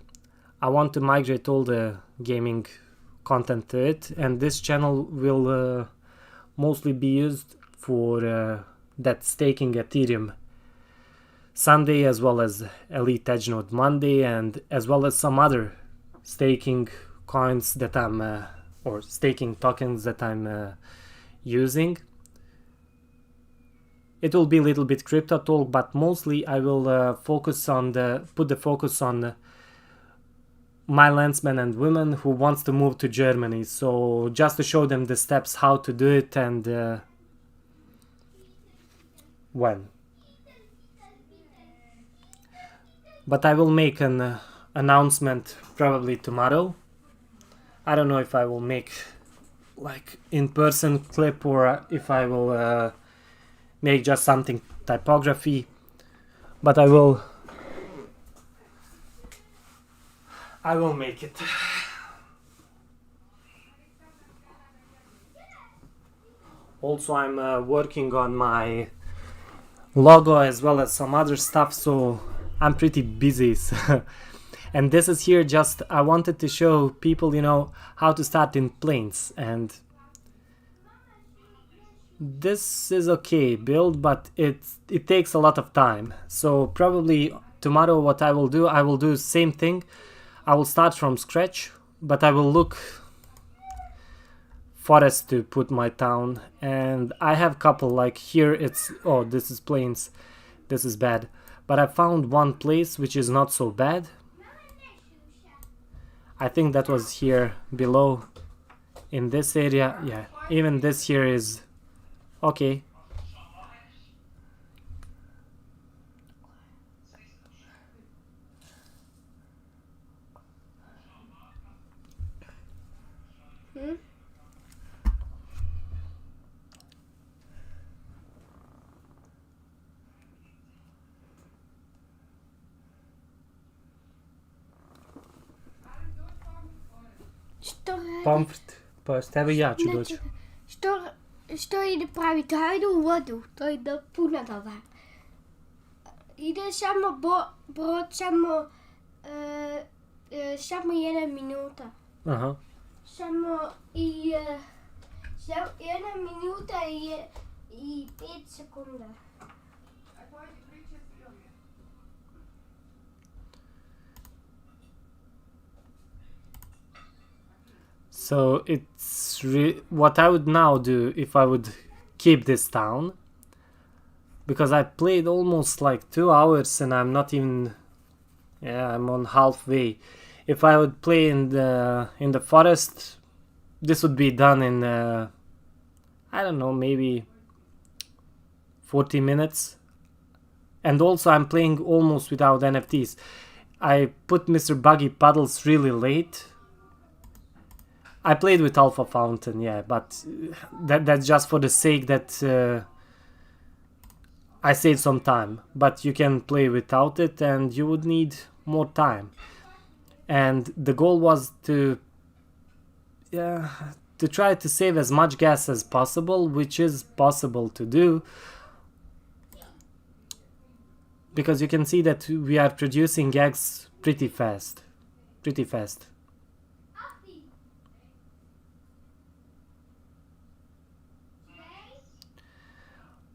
I want to migrate all the gaming content to it, and this channel will mostly be used for that staking Ethereum Sunday, as well as Elite Edge Node Monday, and as well as some other staking coins that I'm or staking tokens that I'm using. It will be a little bit crypto talk, but mostly I will focus on put the focus on my landsmen and women who wants to move to Germany. So just to show them the steps how to do it and when. But I will make an announcement probably tomorrow. I don't know if I will make like in-person clip, or if I will make just something typography, but I will make it. Also, I'm working on my logo as well as some other stuff, so I'm pretty busy. And this is here just, I wanted to show people, you know, how to start in planes, and this is okay build, but it takes a lot of time. So probably tomorrow what I will do same thing. I will start from scratch, but I will look forest to put my town, and I have couple, like here it's, oh, this is plains, this is bad, but I found one place which is not so bad. I think that was here below in this area. Yeah, even this here is okay. Pomfrt, pa s tebe ja ću doći. Što ide praviti? Hajde u vodu, to je da puno toga. Ide samo brod, samo 1 minuta. Aha. Samo 1 minuta i 5 sekunda. So it's what I would now do if I would keep this town, because I played almost like 2 hours and I'm not even, yeah, I'm on halfway. If I would play in the forest, this would be done in I don't know, maybe 40 minutes. And also I'm playing almost without NFTs. I put Mr. Buggy Puddles really late, I played with Alpha Fountain, yeah, but that's just for the sake that I saved some time. But you can play without it, and you would need more time. And the goal was to try to save as much gas as possible, which is possible to do, because you can see that we are producing eggs pretty fast.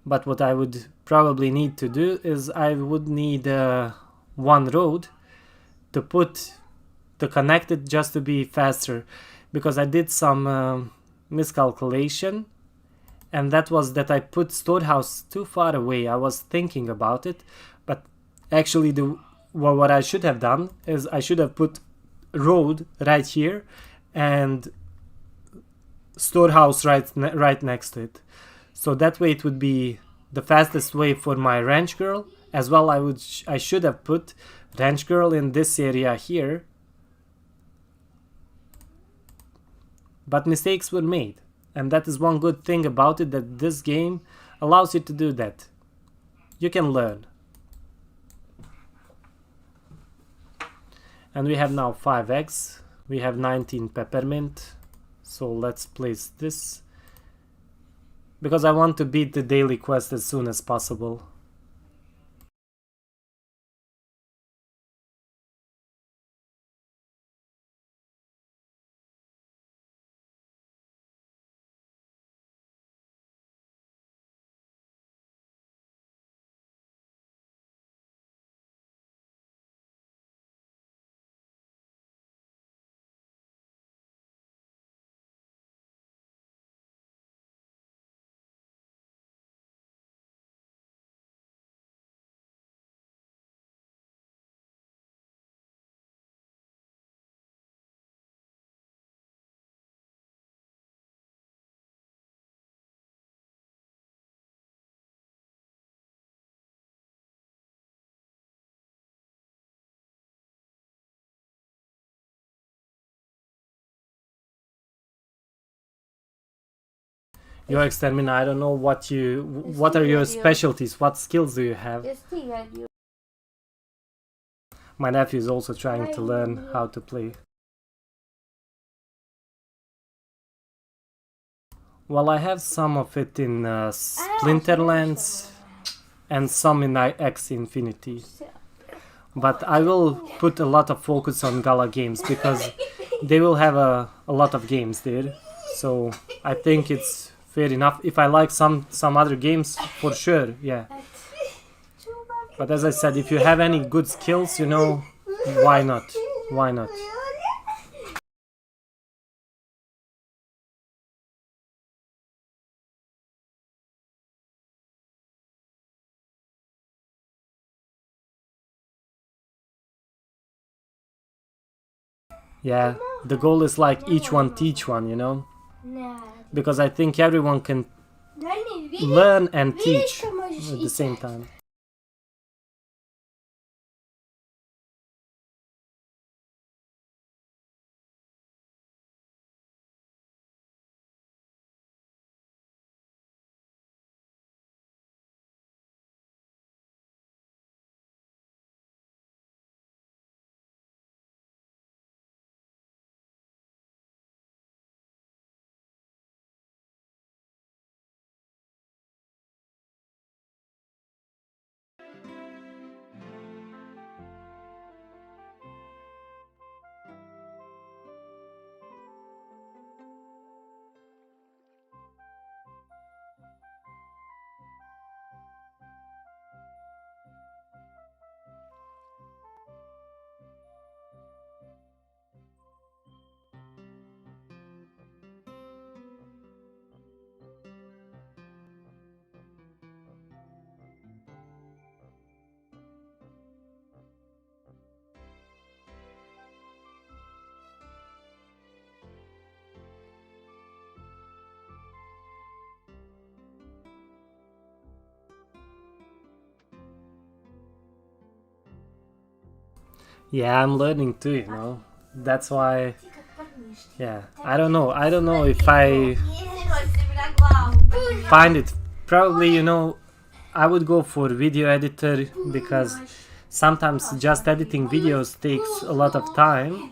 But what I would probably need to do is I would need one road to connect it just to be faster, because I did some miscalculation, and that was that I put storehouse too far away. I was thinking about it, but actually what I should have done is I should have put road right here and storehouse right next to it. So that way it would be the fastest way for my ranch girl. As well, I should have put ranch girl in this area here, but mistakes were made, and that is one good thing about it, that this game allows you to do that. You can learn. And we have now 5 eggs. We have 19 peppermint. So let's place this, because I want to beat the daily quest as soon as possible. Your extermina, I don't know what are your specialties, what skills do you have? My nephew is also trying to learn how to play. Well, I have some of it in Splinterlands and some in X Infinity. But I will put a lot of focus on Gala Games, because they will have a lot of games there. So I think it's fair enough. If I like some other games, for sure, yeah. But as I said, if you have any good skills, you know, why not? Why not? Yeah, the goal is like each one teach one, you know? Because I think everyone can learn and teach at the same time. Yeah, I'm learning too, you know. That's why yeah, I don't know if I find it. Probably, you know, I would go for video editor because sometimes just editing videos takes a lot of time.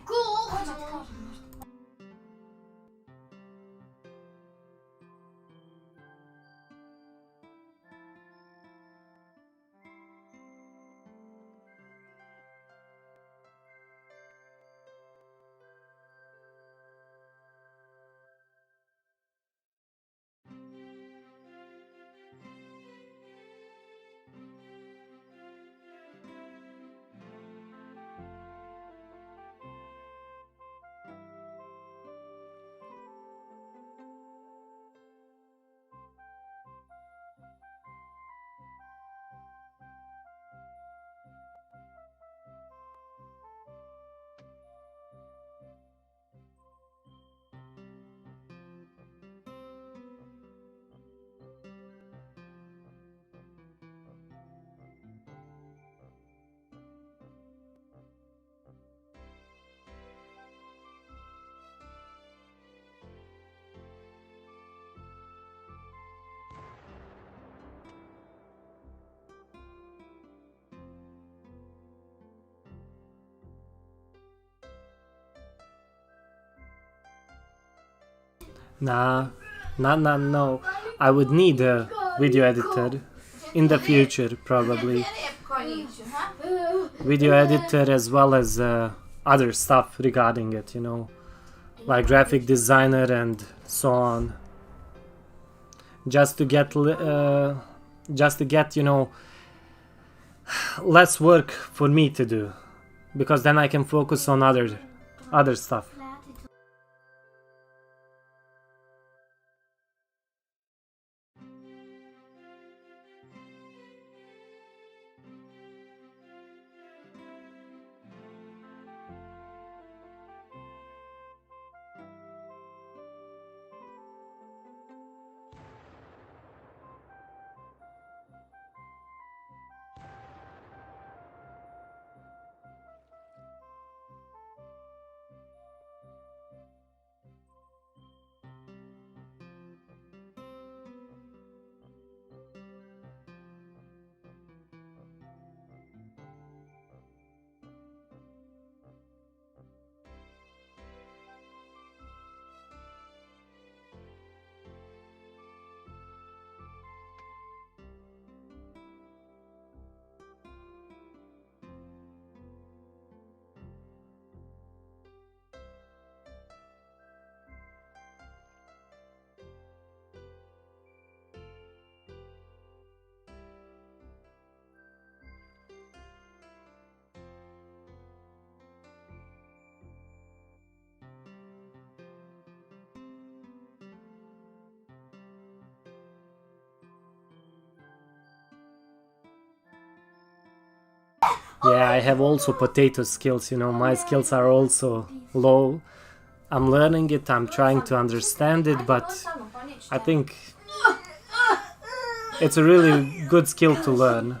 Nah, no. I would need a video editor in the future, probably. Video editor as well as other stuff regarding it, you know, like graphic designer and so on. Just to get, you know, less work for me to do, because then I can focus on other stuff. Yeah, I have also potato skills, you know, my skills are also low. I'm learning it, I'm trying to understand it, but I think it's a really good skill to learn.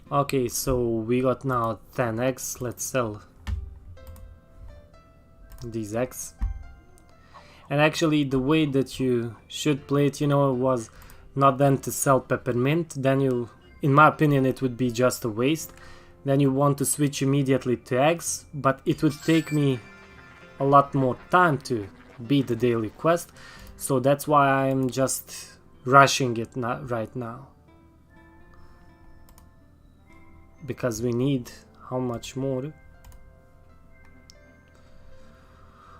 Okay, so we got now 10 eggs, let's sell these eggs. And actually the way that you should play it, you know, was not then to sell peppermint, then you, in my opinion, it would be just a waste. Then you want to switch immediately to eggs, but it would take me a lot more time to beat the daily quest, so that's why I'm just rushing it right now. Because we need how much more?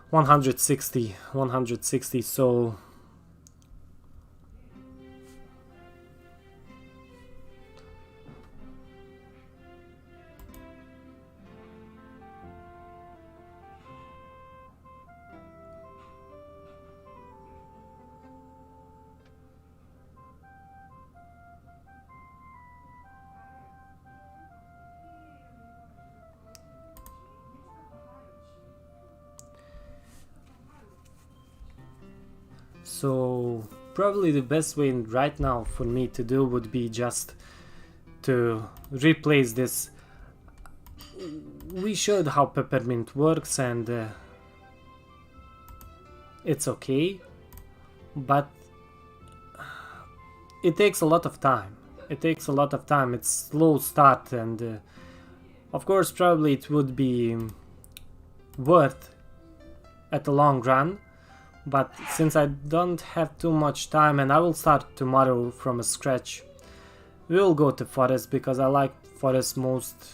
160, so probably the best way right now for me to do would be just to replace this. We showed how peppermint works, and it's okay, but it takes a lot of time. It's slow start, and of course probably it would be worth at the long run, but since I don't have too much time and I will start tomorrow from scratch, we will go to forest because I like forest most.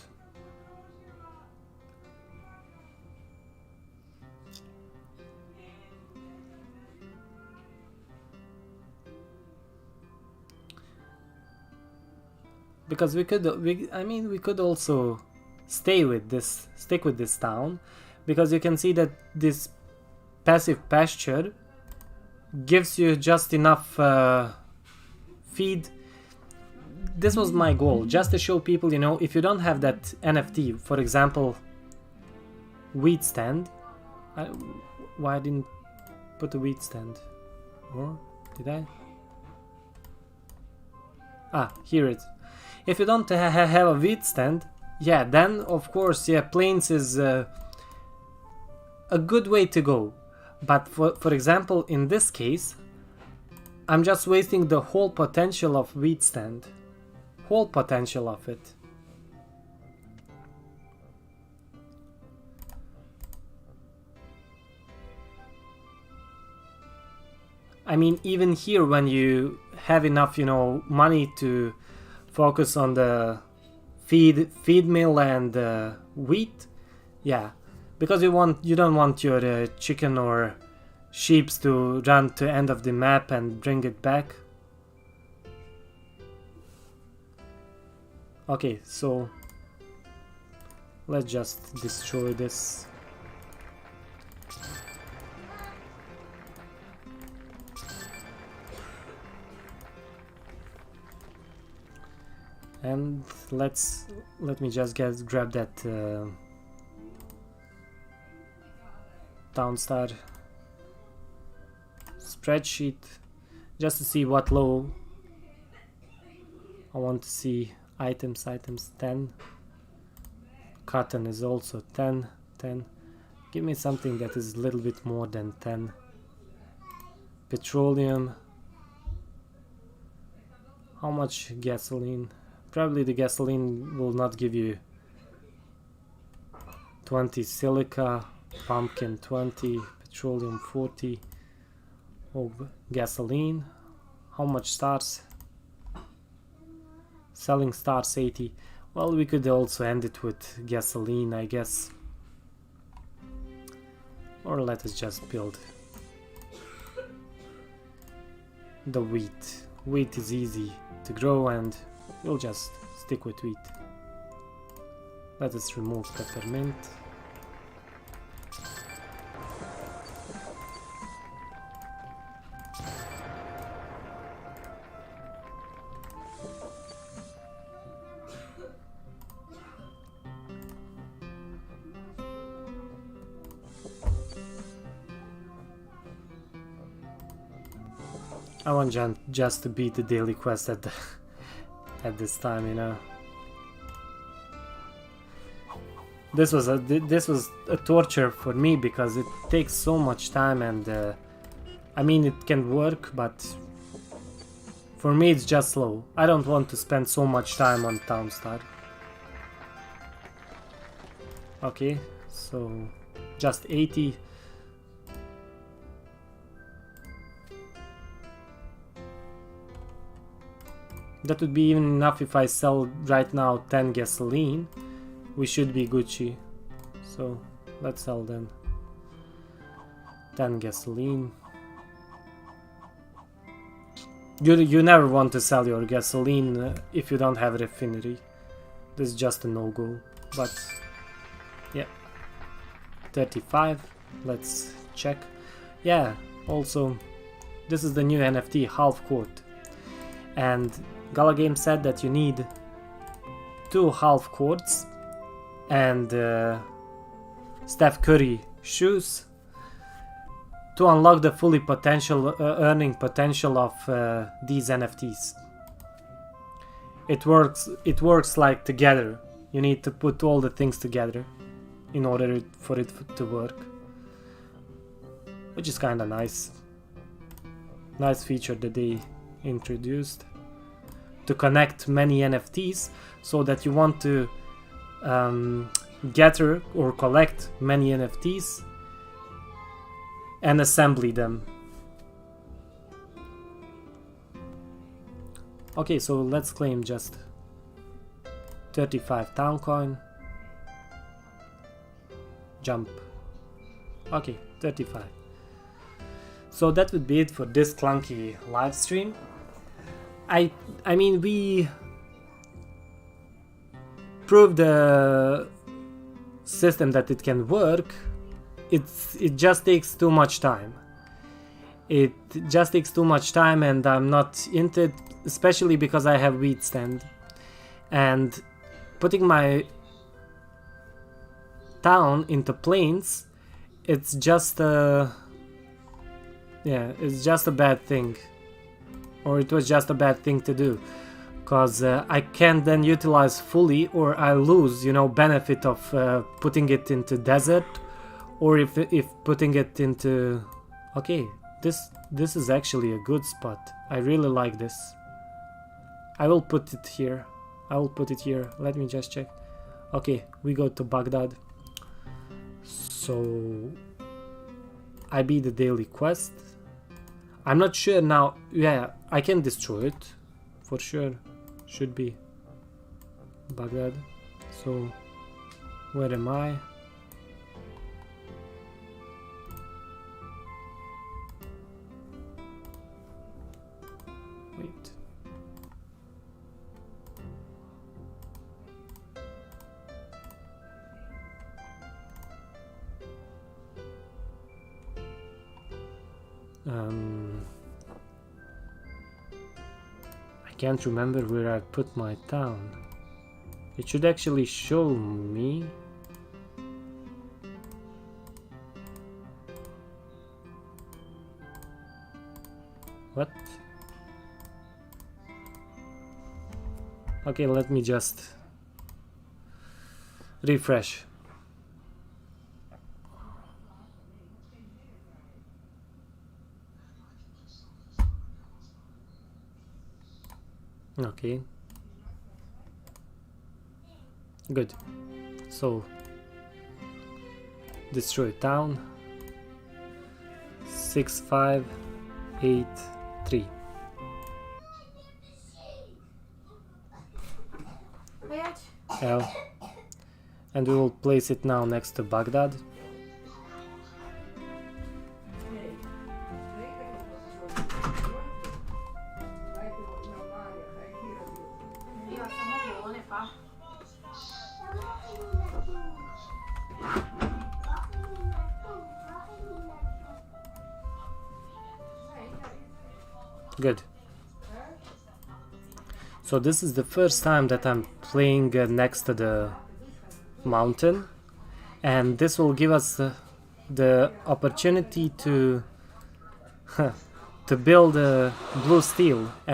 Because we could also stick with this town, because you can see that this passive pasture gives you just enough feed. This was my goal, just to show people, you know, if you don't have that NFT, for example, wheat stand. Why I didn't put a wheat stand? Or did I? Here it. If you don't have a wheat stand, yeah, then of course, yeah, plains is a good way to go. But for example, in this case, I'm just wasting the whole potential of wheat stand. Whole potential of it. I mean, even here, when you have enough, you know, money to focus on the feed mill and wheat, yeah, because you don't want your chicken or sheep to run to end of the map and bring it back. Okay, so let's just destroy this. And let me just grab that Townstar spreadsheet just to see what low I want to see. Items 10. Cotton is also 10. Give me something that is a little bit more than 10. Petroleum. How much gasoline? Probably the gasoline will not give you 20. Silica, pumpkin 20, petroleum 40. Oh, gasoline. How much stars? Selling stars 80. Well, we could also end it with gasoline, I guess. Or let us just build the wheat. Wheat is easy to grow, and we'll just stick with wheat. Let us remove peppermint. I want just to beat the daily quest at this time, you know. This was a torture for me because it takes so much time, and I mean, it can work, but for me it's just slow. I don't want to spend so much time on Townstar. Okay, so just 80. That would be even enough if I sell right now 10 gasoline. We should be Gucci. So let's sell then. 10 gasoline. You never want to sell your gasoline if you don't have a refinery. This is just a no-go. But yeah, 35. Let's check. Yeah, also this is the new NFT half court, and Gala Game said that you need 2 half courts and Steph Curry shoes to unlock the fully potential earning potential of these NFTs. It works like together. You need to put all the things together in order for it to work, which is kind of nice. Nice feature that they introduced to connect many NFTs, so that you want to gather or collect many NFTs and assembly them. Okay, so let's claim just 35 town coin. Jump. Okay, 35. So that would be it for this clunky live stream. I mean, we proved the system that it can work. It just takes too much time. It just takes too much time, and I'm not into it, especially because I have wheat stand. And putting my town into plains, it's just a it's just a bad thing, or it was just a bad thing to do, because I can't then utilize fully, or I lose, you know, benefit of putting it into desert, or if putting it into. Okay, this is actually a good spot. I really like this. I will put it here. Let me just check. Okay, we go to Baghdad. So I beat the daily quest. I'm not sure now. Yeah, I can destroy it for sure. Should be Baghdad. So where am I? Wait. I can't remember where I put my town. It should actually show me. What? Okay, let me just refresh. Okay, good. So destroy town. 6583. L. And we will place it now next to Baghdad. Good. So this is the first time that I'm playing next to the mountain, and this will give us the opportunity to to build blue steel. And